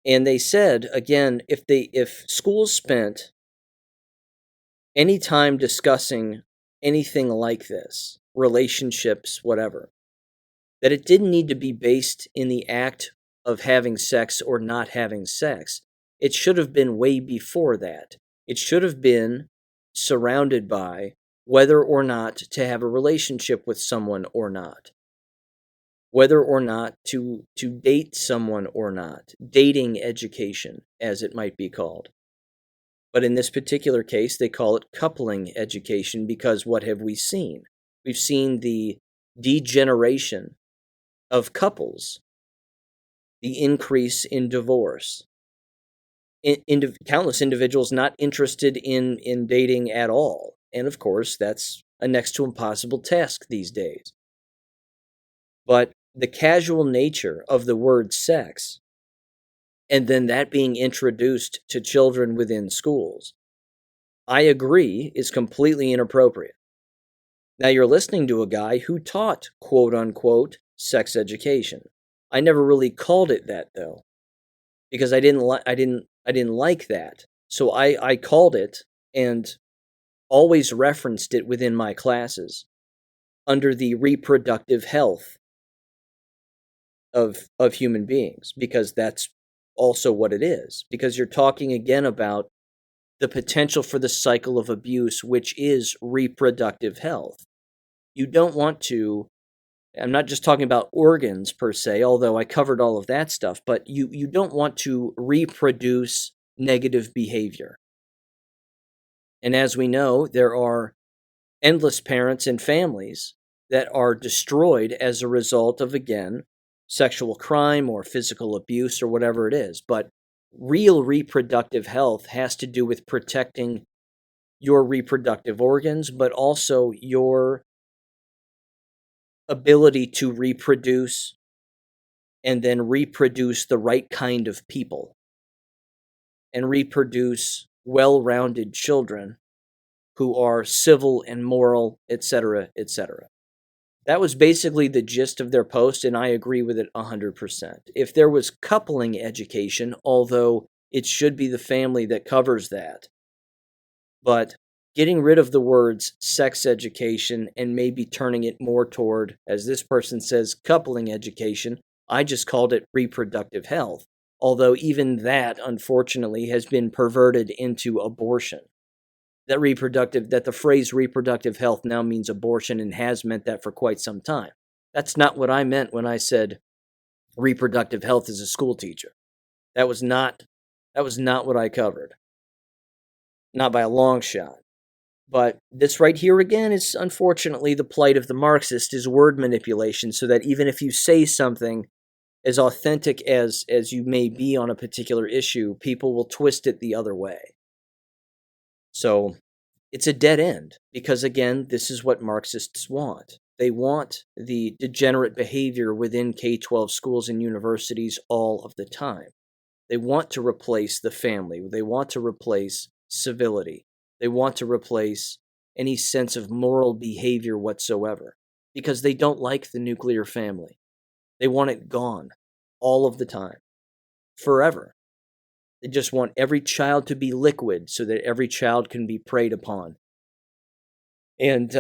And they said, again, if schools spent any time discussing anything like this, relationships, whatever, that it didn't need to be based in the act of having sex or not having sex. It should have been way before that. It should have been surrounded by whether or not to have a relationship with someone or not, whether or not to date someone or not, dating education, as it might be called. But in this particular case, they call it coupling education because what have we seen? We've seen the degeneration of couples, the increase in divorce, countless individuals not interested in dating at all. And of course, that's a next to impossible task these days. But the casual nature of the word sex, and then that being introduced to children within schools, I agree is completely inappropriate. Now you're listening to a guy who taught quote unquote sex education. I never really called it that though, because I didn't like that. So I called it and always referenced it within my classes under the reproductive health of human beings, because that's also what it is. Because you're talking again about the potential for the cycle of abuse, which is reproductive health. You don't want to I'm not just talking about organs per se, although I covered all of that stuff, but you don't want to reproduce negative behavior. And as we know, there are endless parents and families that are destroyed as a result of, again, sexual crime or physical abuse or whatever it is. But real reproductive health has to do with protecting your reproductive organs, but also your ability to reproduce and then reproduce the right kind of people and reproduce well-rounded children who are civil and moral, etc., etc. That was basically the gist of their post, and I agree with it 100%. If there was coupling education, although it should be the family that covers that, but getting rid of the words sex education and maybe turning it more toward, as this person says, coupling education, I just called it reproductive health. Although even that, unfortunately, has been perverted into abortion. That the phrase reproductive health now means abortion and has meant that for quite some time. That's not what I meant when I said reproductive health as a school teacher. That was not what I covered. Not by a long shot. But this right here again is unfortunately the plight of the Marxist, is word manipulation, so that even if you say something as authentic as you may be on a particular issue, people will twist it the other way. So it's a dead end, because again, this is what Marxists want. They want the degenerate behavior within K-12 schools and universities all of the time. They want to replace the family. They want to replace civility. They want to replace any sense of moral behavior whatsoever, because they don't like the nuclear family. They want it gone all of the time, forever. They just want every child to be liquid so that every child can be preyed upon. And,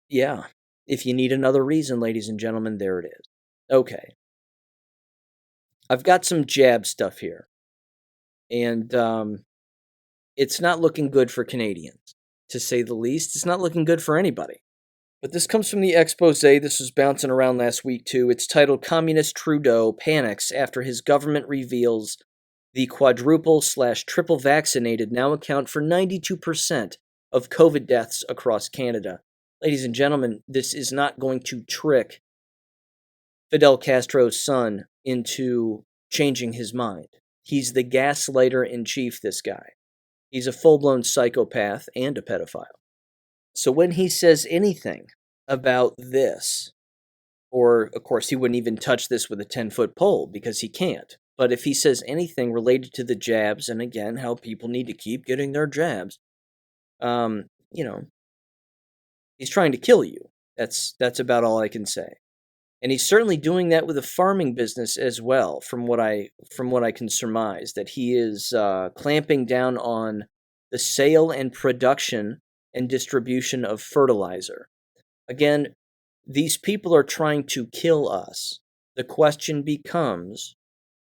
yeah, if you need another reason, ladies and gentlemen, there it is. Okay. I've got some jab stuff here. And, it's not looking good for Canadians, to say the least. It's not looking good for anybody. But this comes from the expose. This was bouncing around last week, too. It's titled, Communist Trudeau Panics After His Government Reveals the Quadruple/Triple Vaccinated Now Account for 92% of COVID deaths across Canada. Ladies and gentlemen, this is not going to trick Fidel Castro's son into changing his mind. He's the gaslighter in chief, this guy. He's a full-blown psychopath and a pedophile. So when he says anything about this, or of course he wouldn't even touch this with a 10-foot pole because he can't, but if he says anything related to the jabs, and again, how people need to keep getting their jabs, he's trying to kill you. That's about all I can say. And he's certainly doing that with a farming business as well, from what I can surmise, that he is clamping down on the sale and production and distribution of fertilizer. Again, these people are trying to kill us. The question becomes,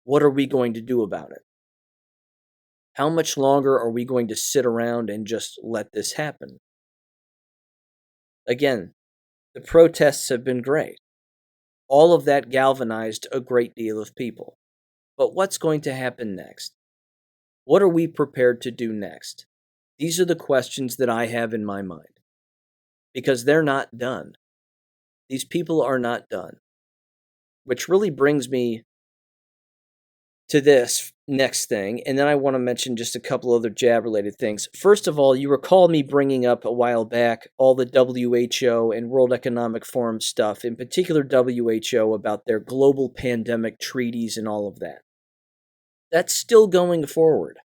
what are we going to do about it? How much longer are we going to sit around and just let this happen? Again, the protests have been great. All of that galvanized a great deal of people. But what's going to happen next? What are we prepared to do next? These are the questions that I have in my mind. Because they're not done. These people are not done. Which really brings me to this next thing, and then I want to mention just a couple other jab-related things. First of all, you recall me bringing up a while back all the WHO and World Economic Forum stuff, in particular WHO, about their global pandemic treaties and all of that. That's still going forward.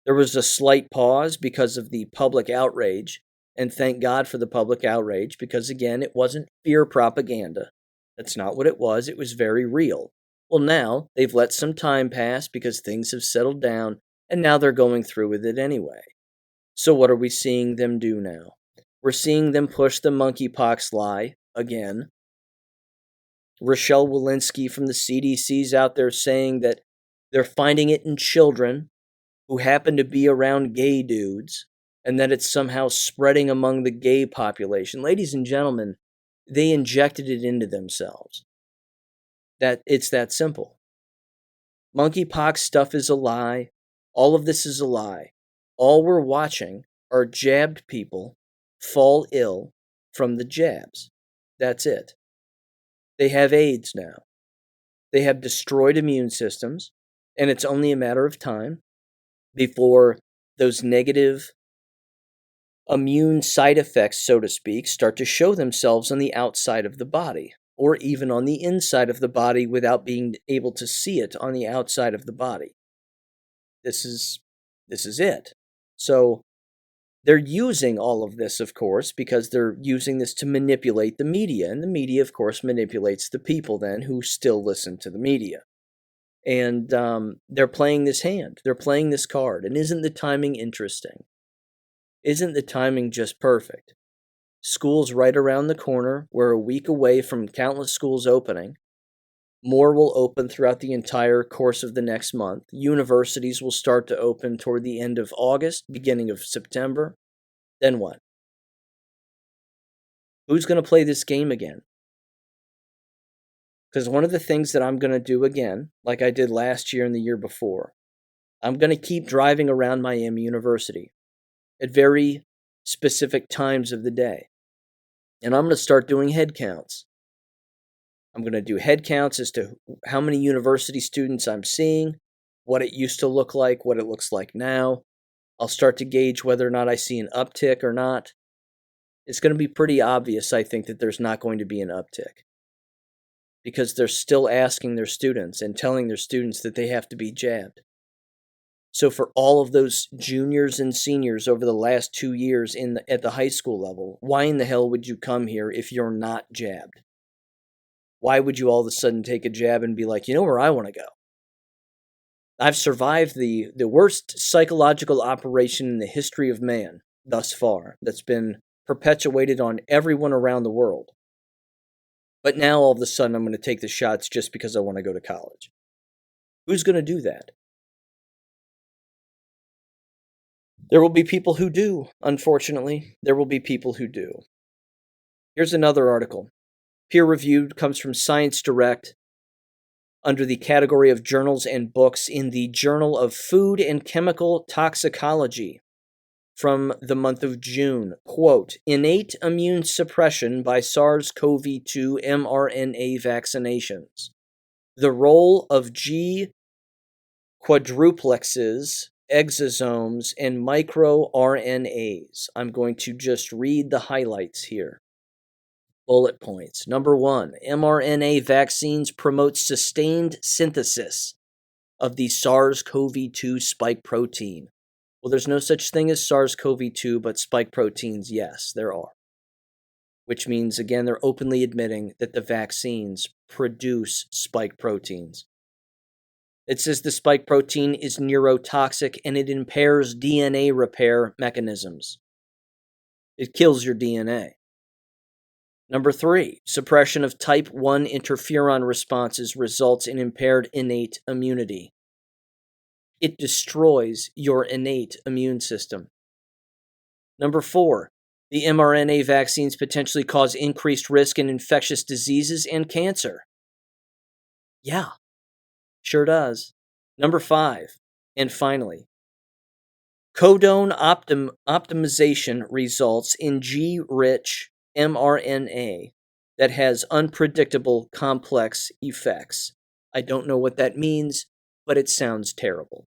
There was a slight pause because of the public outrage, and thank God for the public outrage, because again, it wasn't fear propaganda. That's not what it was very real. Well, now they've let some time pass because things have settled down, and now they're going through with it anyway. So what are we seeing them do now? We're seeing them push the monkeypox lie again. Rochelle Walensky from the CDC's out there saying that they're finding it in children who happen to be around gay dudes, and that it's somehow spreading among the gay population. Ladies and gentlemen, They injected it into themselves. It's that simple. Monkeypox stuff is a lie. All of this is a lie. All we're watching are jabbed people fall ill from the jabs. That's it. They have AIDS now. They have destroyed immune systems, and it's only a matter of time before those negative immune side effects, so to speak, start to show themselves on the outside of the body, or even on the inside of the body without being able to see it on the outside of the body. This is it. So they're using all of this, of course, because they're using this to manipulate the media, and the media, of course, manipulates the people then who still listen to the media. And they're playing this hand. They're playing this card. And isn't the timing interesting? Isn't the timing just perfect? School's right around the corner. We're a week away from countless schools opening. More will open throughout the entire course of the next month. Universities will start to open toward the end of August, beginning of September. Then what? Who's going to play this game again? Because one of the things that I'm going to do again, like I did last year and the year before, I'm going to keep driving around Miami University at very specific times of the day. And I'm going to start doing head counts. I'm going to do head counts as to how many university students I'm seeing, what it used to look like, what it looks like now. I'll start to gauge whether or not I see an uptick or not. It's going to be pretty obvious, I think, that there's not going to be an uptick, because they're still asking their students and telling their students that they have to be jabbed. So for all of those juniors and seniors over the last 2 years at the high school level, why in the hell would you come here if you're not jabbed? Why would you all of a sudden take a jab and be like, you know where I want to go? I've survived the worst psychological operation in the history of man thus far that's been perpetuated on everyone around the world. But now all of a sudden I'm going to take the shots just because I want to go to college. Who's going to do that? There will be people who do, unfortunately. There will be people who do. Here's another article. Peer-reviewed, comes from Science Direct, under the category of journals and books in the Journal of Food and Chemical Toxicology from the month of June. Quote, innate immune suppression by SARS-CoV-2 mRNA vaccinations. The role of G quadruplexes, exosomes, and microRNAs. I'm going to just read the highlights here. Bullet points. Number 1, mRNA vaccines promote sustained synthesis of the SARS-CoV-2 spike protein. Well, there's no such thing as SARS-CoV-2, but spike proteins, yes, there are. Which means, again, they're openly admitting that the vaccines produce spike proteins. It says the spike protein is neurotoxic and it impairs DNA repair mechanisms. It kills your DNA. Number 3, suppression of type 1 interferon responses results in impaired innate immunity. It destroys your innate immune system. Number 4, the mRNA vaccines potentially cause increased risk in infectious diseases and cancer. Yeah, sure does. Number 5, and finally, codon optimization results in G-rich mRNA that has unpredictable complex effects. I don't know what that means, but it sounds terrible.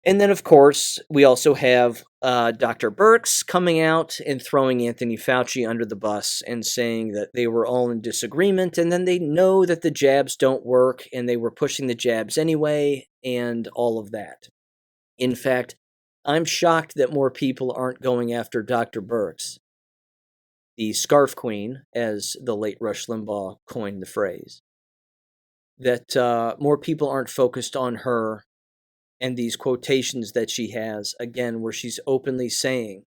And then, of course, we also have Dr. Birx coming out and throwing Anthony Fauci under the bus and saying that they were all in disagreement, and then they know that the jabs don't work, and they were pushing the jabs anyway, and all of that. In fact, I'm shocked that more people aren't going after Dr. Birx, the scarf queen, as the late Rush Limbaugh coined the phrase. That more people aren't focused on her and these quotations that she has, again, where she's openly saying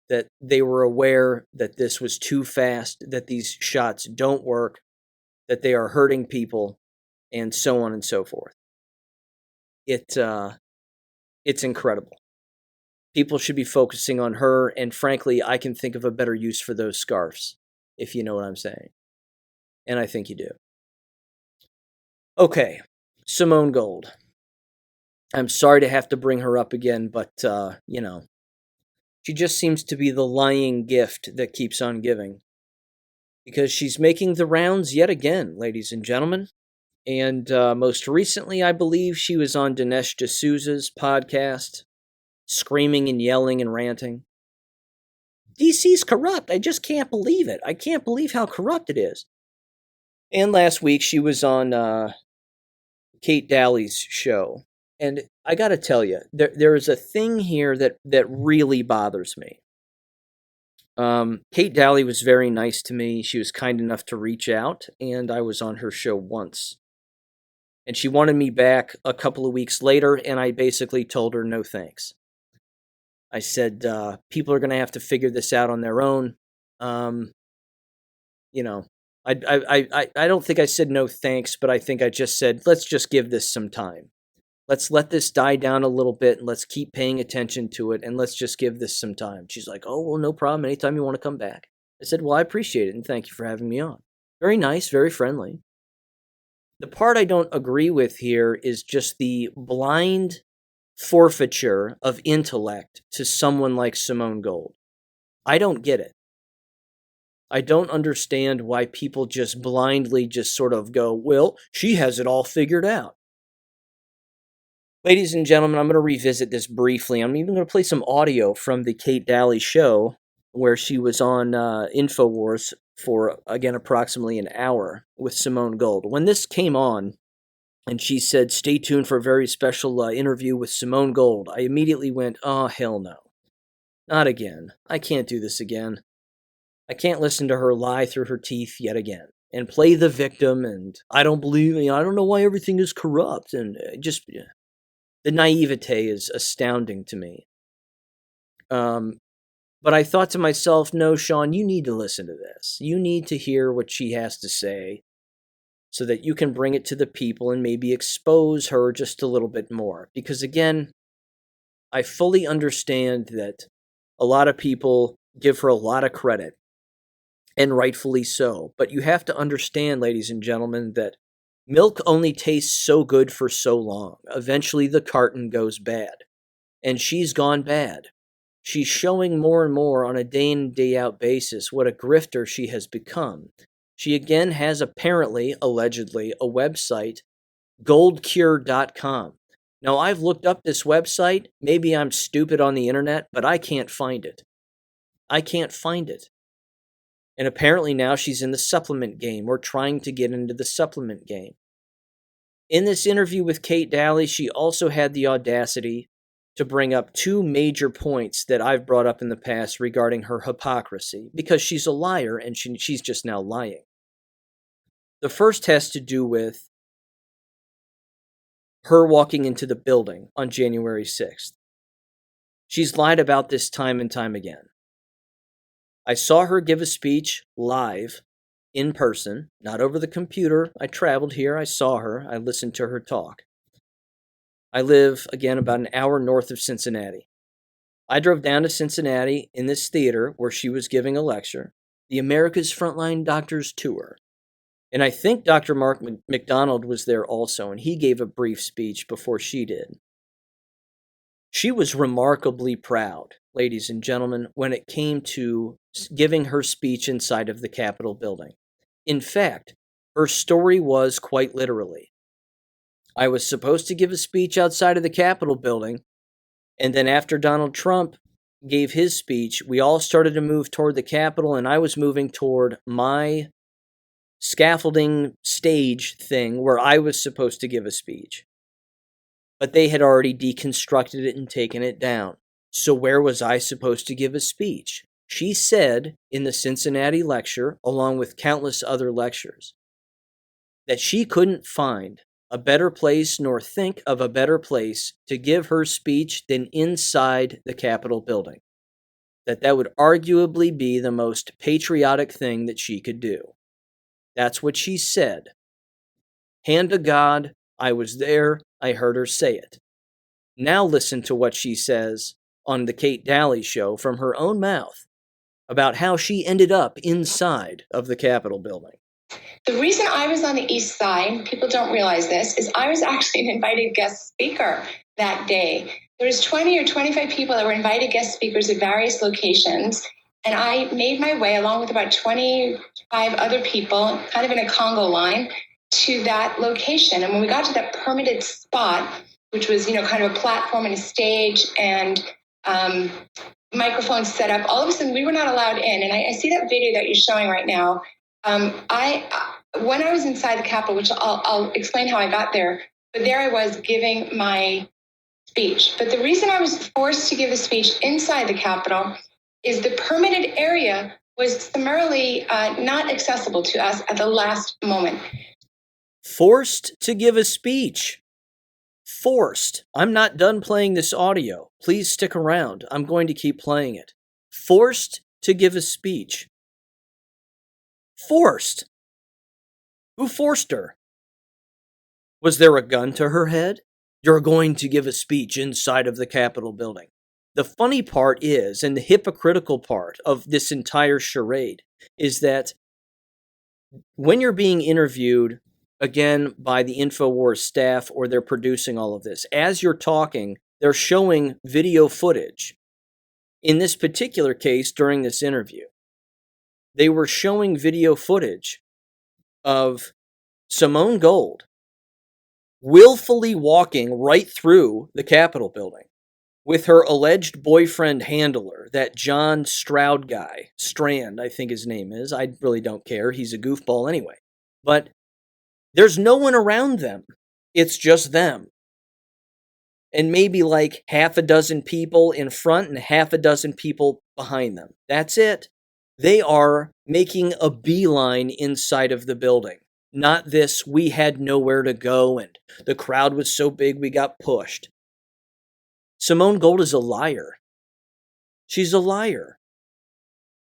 that they were aware that this was too fast, that these shots don't work, that they are hurting people, and so on and so forth. It's incredible. People should be focusing on her, and frankly, I can think of a better use for those scarves, if you know what I'm saying. And I think you do. Okay, Simone Gold. I'm sorry to have to bring her up again, but, she just seems to be the lying gift that keeps on giving. Because she's making the rounds yet again, ladies and gentlemen. And most recently, I believe she was on Dinesh D'Souza's podcast, screaming and yelling and ranting. DC's corrupt. I just can't believe it. I can't believe how corrupt it is. And last week, she was on Kate Daly's show. And I got to tell you, there is a thing here that really bothers me. Kate Daly was very nice to me. She was kind enough to reach out, and I was on her show once. And she wanted me back a couple of weeks later, and I basically told her no thanks. I said, people are going to have to figure this out on their own. I don't think I said no thanks, but I think I just said, let's just give this some time. Let's let this die down a little bit, and let's keep paying attention to it, and let's just give this some time. She's like, oh, well, no problem. Anytime you want to come back. I said, well, I appreciate it, and thank you for having me on. Very nice, very friendly. The part I don't agree with here is just the blind forfeiture of intellect to someone like Simone Gold. I don't get it. I don't understand why people just blindly just sort of go, well, she has it all figured out. Ladies and gentlemen, I'm going to revisit this briefly. I'm even going to play some audio from the Kate Daly show where she was on InfoWars for, again, approximately an hour with Simone Gold. When this came on, and she said, stay tuned for a very special interview with Simone Gold, I immediately went, oh, hell no. Not again. I can't do this again. I can't listen to her lie through her teeth yet again and play the victim, and I don't believe, I don't know why everything is corrupt, and just the naivete is astounding to me. But I thought to myself, no, Sean, you need to listen to this. You need to hear what she has to say so that you can bring it to the people and maybe expose her just a little bit more. Because again, I fully understand that a lot of people give her a lot of credit, and rightfully so. But you have to understand, ladies and gentlemen, that milk only tastes so good for so long. Eventually the carton goes bad. And she's gone bad. She's showing more and more on a day in, day out basis what a grifter she has become. She again has apparently, allegedly, a website, goldcure.com. Now, I've looked up this website. Maybe I'm stupid on the internet, but I can't find it. I can't find it. And apparently now she's in the supplement game, or trying to get into the supplement game. In this interview with Kate Daly, she also had the audacity to bring up two major points that I've brought up in the past regarding her hypocrisy, because she's a liar and she's just now lying. The first has to do with her walking into the building on January 6th. She's lied about this time and time again. I saw her give a speech live, in person, not over the computer. I traveled here, I saw her, I listened to her talk. I live, again, about an hour north of Cincinnati. I drove down to Cincinnati in this theater where she was giving a lecture, the America's Frontline Doctors Tour. And I think Dr. Mark McDonald was there also, and he gave a brief speech before she did. She was remarkably proud, ladies and gentlemen, when it came to giving her speech inside of the Capitol building. In fact, her story was quite literally, I was supposed to give a speech outside of the Capitol building, and then after Donald Trump gave his speech, we all started to move toward the Capitol, and I was moving toward my scaffolding stage thing where I was supposed to give a speech. But they had already deconstructed it and taken it down. So where was I supposed to give a speech? She said in the Cincinnati lecture, along with countless other lectures, that she couldn't find a better place nor think of a better place to give her speech than inside the Capitol building. That would arguably be the most patriotic thing that she could do. That's what she said. Hand to God, I was there, I heard her say it. Now listen to what she says on the Kate Daly show from her own mouth about how she ended up inside of the Capitol building. The reason I was on the east side, people don't realize this, is I was actually an invited guest speaker that day. There was 20 or 25 people that were invited guest speakers at various locations. And I made my way along with about 25 other people, kind of in a Congo line, to that location. And when we got to that permitted spot, which was, kind of a platform and a stage and microphones set up, all of a sudden we were not allowed in. And I see that video that you're showing right now. When I was inside the Capitol, which I'll explain how I got there, but there I was giving my speech. But the reason I was forced to give a speech inside the Capitol is the permitted area was summarily not accessible to us at the last moment. Forced to give a speech. Forced. I'm not done playing this audio. Please stick around. I'm going to keep playing it. Forced to give a speech. Forced. Who forced her? Was there a gun to her head? You're going to give a speech inside of the Capitol building. The funny part is, and the hypocritical part of this entire charade, is that when you're being interviewed, again, by the InfoWars staff, or they're producing all of this, as you're talking, they're showing video footage. In this particular case, during this interview, they were showing video footage of Simone Gold willfully walking right through the Capitol building with her alleged boyfriend handler, that John Stroud guy, Strand, I think his name is. I really don't care. He's a goofball anyway. But there's no one around them. It's just them. And maybe like half a dozen people in front and half a dozen people behind them. That's it. They are making a beeline inside of the building. Not this, we had nowhere to go and the crowd was so big we got pushed. Simone Gold is a liar. She's a liar.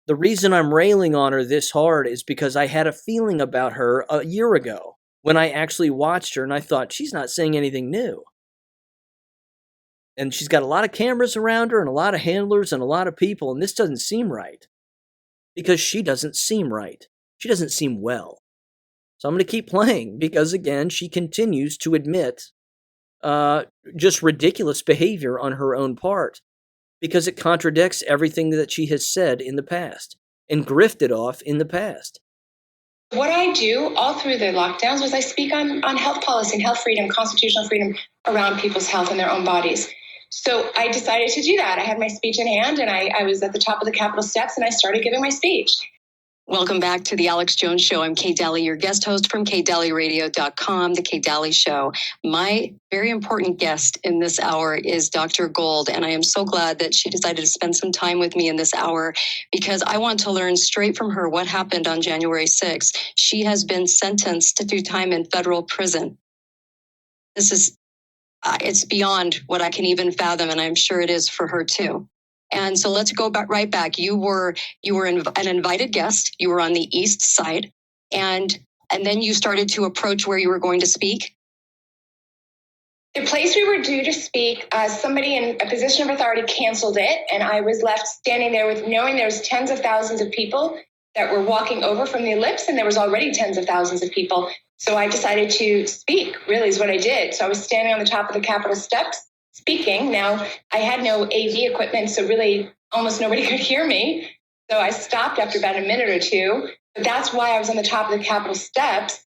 The reason I'm railing on her this hard is because I had a feeling about her a year ago when I actually watched her and I thought, she's not saying anything new. And she's got a lot of cameras around her and a lot of handlers and a lot of people, and this doesn't seem right. Because she doesn't seem right. She doesn't seem well. So I'm going to keep playing because, again, she continues to admit just ridiculous behavior on her own part because it contradicts everything that she has said in the past and grifted off in the past. What I do all through the lockdowns was I speak on health policy and health freedom, constitutional freedom around people's health and their own bodies. So I decided to do that. I had my speech in hand and I was at the top of the Capitol steps and I started giving my speech. Welcome back to the Alex Jones Show. I'm Kate Daly, your guest host from KateDalyRadio.com, The Kate Daly Show. My very important guest in this hour is Dr. Gold, and I am so glad that she decided to spend some time with me in this hour because I want to learn straight from her what happened on January 6th. She has been sentenced to do time in federal prison. This is, it's beyond what I can even fathom, and I'm sure it is for her too. And so let's go back right back. You were an invited guest. You were on the east side, and then you started to approach where you were going to speak. The place we were due to speak, somebody in a position of authority canceled it, and I was left standing there with knowing there was tens of thousands of people that were walking over from the ellipse, and there was already tens of thousands of people. So I decided to speak. Really, is what I did. So I was standing on the top of the Capitol steps. Speaking. Now, I had no AV equipment, so really almost nobody could hear me. So I stopped after about a minute or two. But that's why I was on the top of the Capitol steps.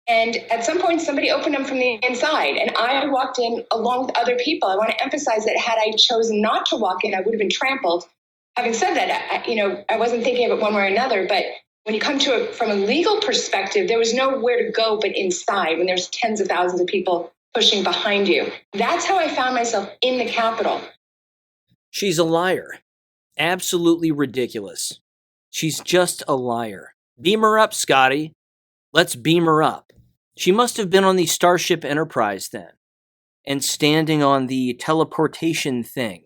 And at some point, somebody opened them from the inside, and I walked in along with other people. I want to emphasize that had I chosen not to walk in, I would have been trampled. Having said that, I wasn't thinking of it one way or another. But when you come to it from a legal perspective, there was nowhere to go but inside when there's tens of thousands of people pushing behind you. That's how I found myself in the Capitol. She's a liar. Absolutely ridiculous. She's just a liar. Beam her up, Scotty. Let's beam her up. She must have been on the Starship Enterprise then, and standing on the teleportation thing.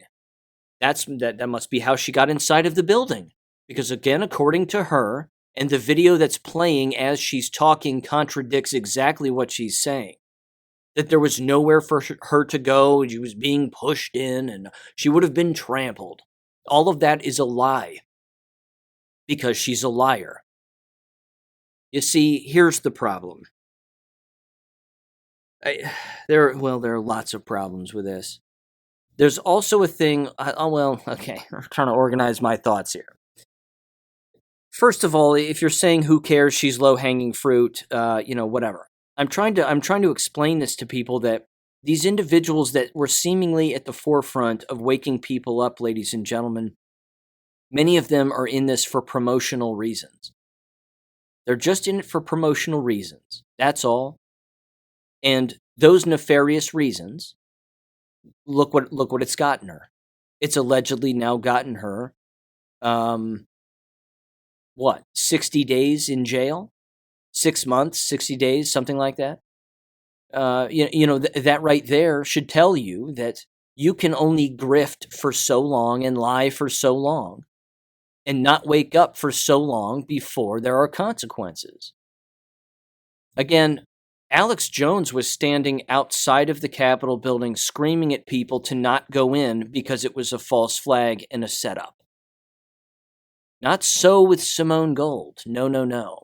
That must be how she got inside of the building. Because again, according to her, and the video that's playing as she's talking contradicts exactly what she's saying. that there was nowhere for her to go, and she was being pushed in, and she would have been trampled. All of that is a lie, because she's a liar. You see, here's the problem. There are lots of problems with this. There's also a thing, okay, I'm trying to organize my thoughts here. First of all, if you're saying who cares, she's low-hanging fruit, whatever. I'm trying to explain this to people, that these individuals that were seemingly at the forefront of waking people up, ladies and gentlemen, many of them are in this for promotional reasons. They're just in it for promotional reasons. That's all. And those nefarious reasons, look what it's gotten her. It's allegedly now gotten her 60 days in jail? 6 months, 60 days, something like that. That right there should tell you that you can only grift for so long and lie for so long and not wake up for so long before there are consequences. Again, Alex Jones was standing outside of the Capitol building screaming at people to not go in because it was a false flag and a setup. Not so with Simone Gold. No.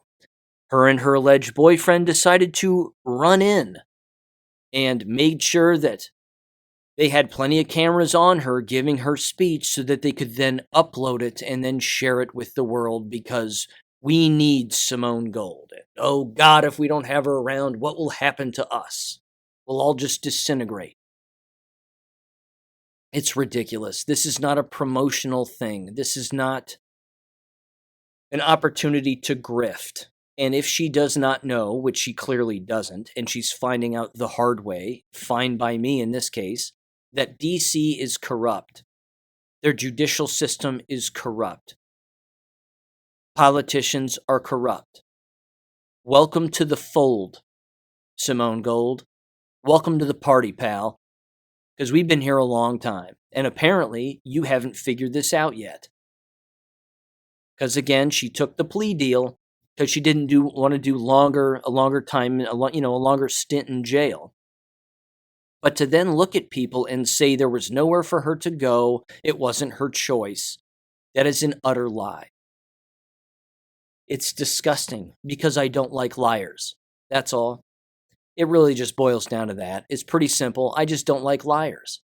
Her and her alleged boyfriend decided to run in and made sure that they had plenty of cameras on her giving her speech so that they could then upload it and then share it with the world, because we need Simone Gold. Oh God, if we don't have her around, what will happen to us? We'll all just disintegrate. It's ridiculous. This is not a promotional thing. This is not an opportunity to grift. And if she does not know, which she clearly doesn't, and she's finding out the hard way, fine by me in this case, that DC is corrupt. Their judicial system is corrupt. Politicians are corrupt. Welcome to the fold, Simone Gold. Welcome to the party, pal. Because we've been here a long time. And apparently, you haven't figured this out yet. Because again, she took the plea deal because she didn't want to do a longer time, a longer stint in jail. But to then look at people and say there was nowhere for her to go, it wasn't her choice, that is an utter lie. It's disgusting, because I don't like liars. That's all. It really just boils down to that. It's pretty simple. I just don't like liars.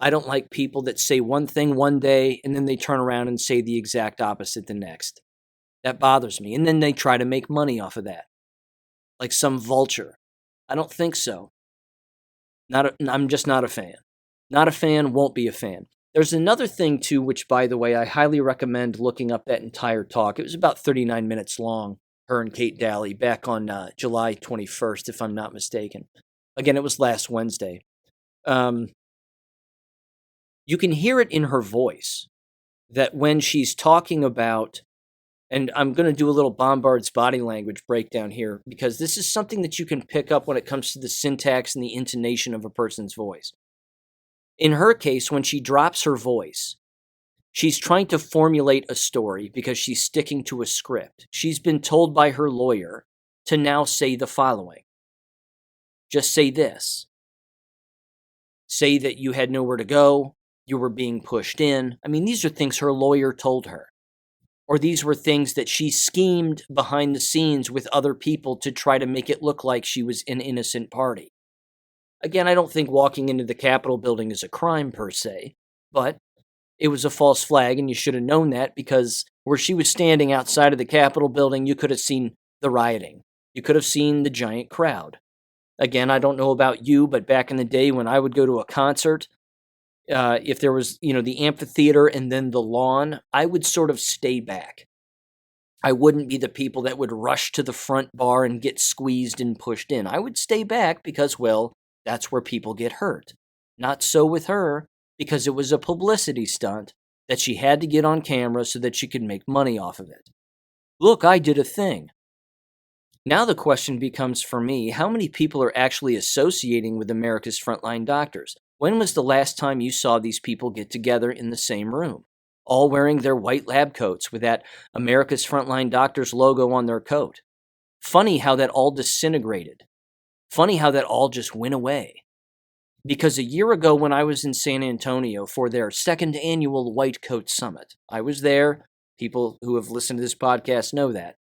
I don't like people that say one thing one day and then they turn around and say the exact opposite the next. That bothers me. And then they try to make money off of that, like some vulture. I don't think so. I'm just not a fan. Not a fan, won't be a fan. There's another thing, too, which, by the way, I highly recommend looking up that entire talk. It was about 39 minutes long, her and Kate Daly, back on July 21st, if I'm not mistaken. Again, it was last Wednesday. You can hear it in her voice that when she's talking about, and I'm going to do a little Bombard's body language breakdown here, because this is something that you can pick up when it comes to the syntax and the intonation of a person's voice. In her case, when she drops her voice, she's trying to formulate a story because she's sticking to a script. She's been told by her lawyer to now say the following. Just say this. Say that you had nowhere to go, you were being pushed in. I mean, these are things her lawyer told her. Or these were things that she schemed behind the scenes with other people to try to make it look like she was an innocent party. Again, I don't think walking into the Capitol building is a crime per se, but it was a false flag, and you should have known that, because where she was standing outside of the Capitol building, you could have seen the rioting. You could have seen the giant crowd. Again, I don't know about you, but back in the day when I would go to a concert, if there was, the amphitheater and then the lawn, I would sort of stay back. I wouldn't be the people that would rush to the front bar and get squeezed and pushed in. I would stay back because, well, that's where people get hurt. Not so with her, because it was a publicity stunt that she had to get on camera so that she could make money off of it. Look, I did a thing. Now the question becomes for me, how many people are actually associating with America's frontline doctors? When was the last time you saw these people get together in the same room, all wearing their white lab coats with that America's Frontline Doctors logo on their coat? Funny how that all disintegrated. Funny how that all just went away. Because a year ago when I was in San Antonio for their second annual White Coat Summit, I was there. People who have listened to this podcast know that.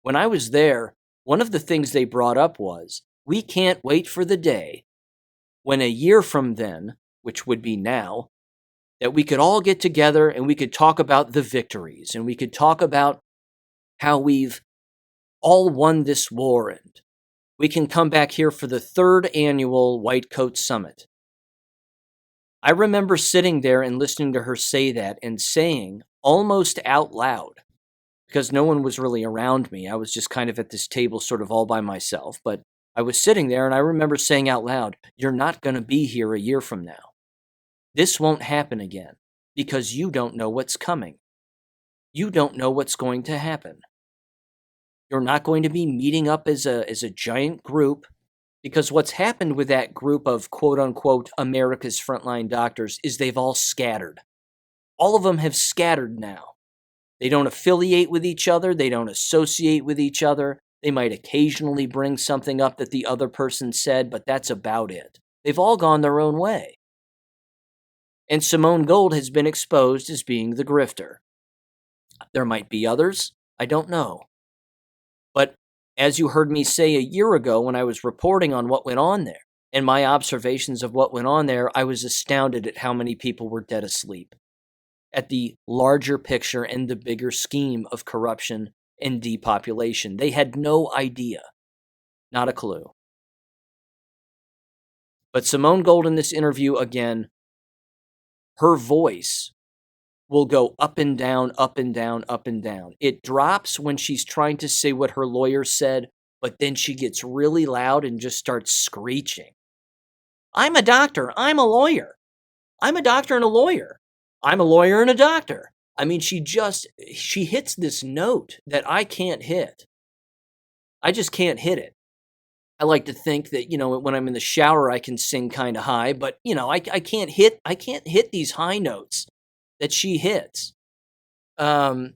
When I was there, one of the things they brought up was, we can't wait for the day when a year from then, which would be now, that we could all get together and we could talk about the victories and we could talk about how we've all won this war and we can come back here for the third annual White Coat Summit. I remember sitting there and listening to her say that and saying almost out loud, because no one was really around me. I was just kind of at this table sort of all by myself, but I was sitting there and I remember saying out loud, you're not going to be here a year from now. This won't happen again because you don't know what's coming. You don't know what's going to happen. You're not going to be meeting up as a giant group, because what's happened with that group of quote unquote America's frontline doctors is they've all scattered. All of them have scattered now. They don't affiliate with each other. They don't associate with each other. They might occasionally bring something up that the other person said, but that's about it. They've all gone their own way. And Simone Gold has been exposed as being the grifter. There might be others. I don't know. But as you heard me say a year ago when I was reporting on what went on there and my observations of what went on there, I was astounded at how many people were dead asleep at the larger picture and the bigger scheme of corruption and depopulation. They had no idea. Not a clue. But Simone Gold in this interview, again, her voice will go up and down, up and down, up and down. It drops when she's trying to say what her lawyer said, but then she gets really loud and just starts screeching. I'm a doctor. I'm a lawyer. I'm a doctor and a lawyer. I'm a lawyer and a doctor. I mean, she hits this note that I can't hit. I just can't hit it. I like to think that, when I'm in the shower, I can sing kind of high, but, I can't hit these high notes that she hits. People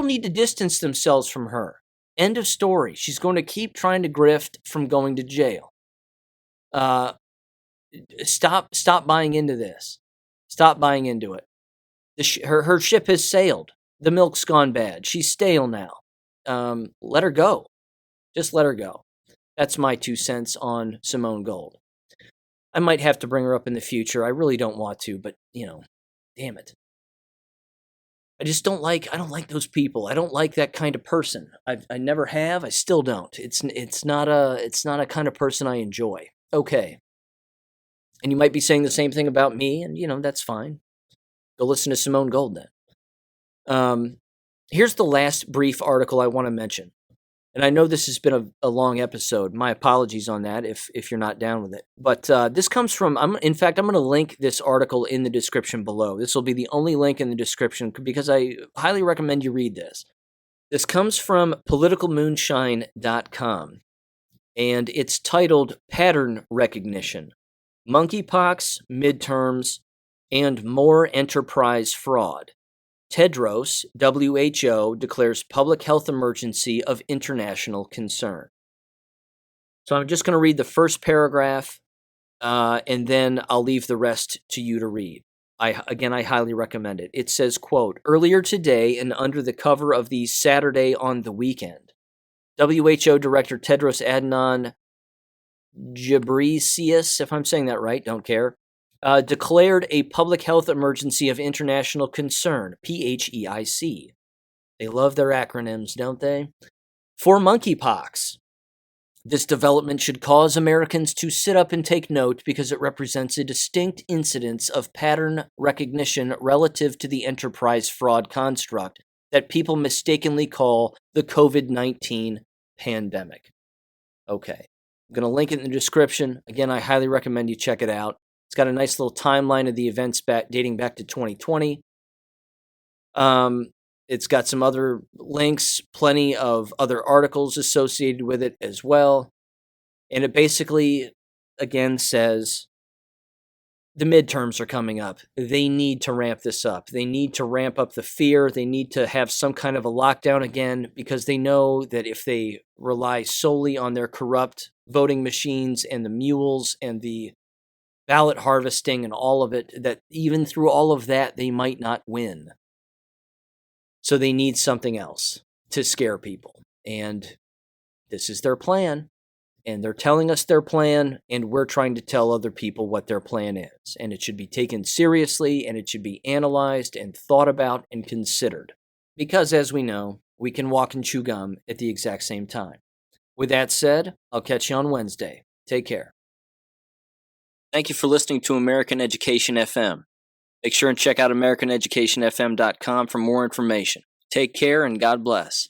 need to distance themselves from her. End of story. She's going to keep trying to grift from going to jail. Stop buying into this. Stop buying into it. Her ship has sailed. The milk's gone bad. She's stale now. Let her go. Just let her go. That's my 2 cents on Simone Gold. I might have to bring her up in the future. I really don't want to, but, damn it. I don't like those people. I don't like that kind of person. I never have. I still don't. It's not a kind of person I enjoy. Okay. And you might be saying the same thing about me, and, that's fine. Go listen to Simone Gold then. Here's the last brief article I want to mention. And I know this has been a long episode. My apologies on that if you're not down with it. But this comes from, I'm going to link this article in the description below. This will be the only link in the description because I highly recommend you read this. This comes from politicalmoonshine.com. And it's titled Pattern Recognition, Monkeypox, Midterms, and More Enterprise Fraud. Tedros, WHO, declares public health emergency of international concern. So I'm just going to read the first paragraph, and then I'll leave the rest to you to read. I highly recommend it. It says, quote, earlier today and under the cover of the Saturday on the Weekend, WHO Director Tedros Adhanom Ghebreyesus, if I'm saying that right, don't care, declared a public health emergency of international concern, PHEIC. They love their acronyms, don't they? For monkeypox. This development should cause Americans to sit up and take note because it represents a distinct incidence of pattern recognition relative to the enterprise fraud construct that people mistakenly call the COVID-19 pandemic. Okay. I'm going to link it in the description. Again, I highly recommend you check it out. It's got a nice little timeline of the events dating back to 2020. It's got some other links, plenty of other articles associated with it as well. And it basically, again, says the midterms are coming up. They need to ramp this up. They need to ramp up the fear. They need to have some kind of a lockdown again, because they know that if they rely solely on their corrupt voting machines and the mules and the ballot harvesting and all of it, that even through all of that, they might not win. So they need something else to scare people. And this is their plan. And they're telling us their plan, and we're trying to tell other people what their plan is. And it should be taken seriously, and it should be analyzed and thought about and considered. Because, as we know, we can walk and chew gum at the exact same time. With that said, I'll catch you on Wednesday. Take care. Thank you for listening to American Education FM. Make sure and check out AmericanEducationFM.com for more information. Take care, and God bless.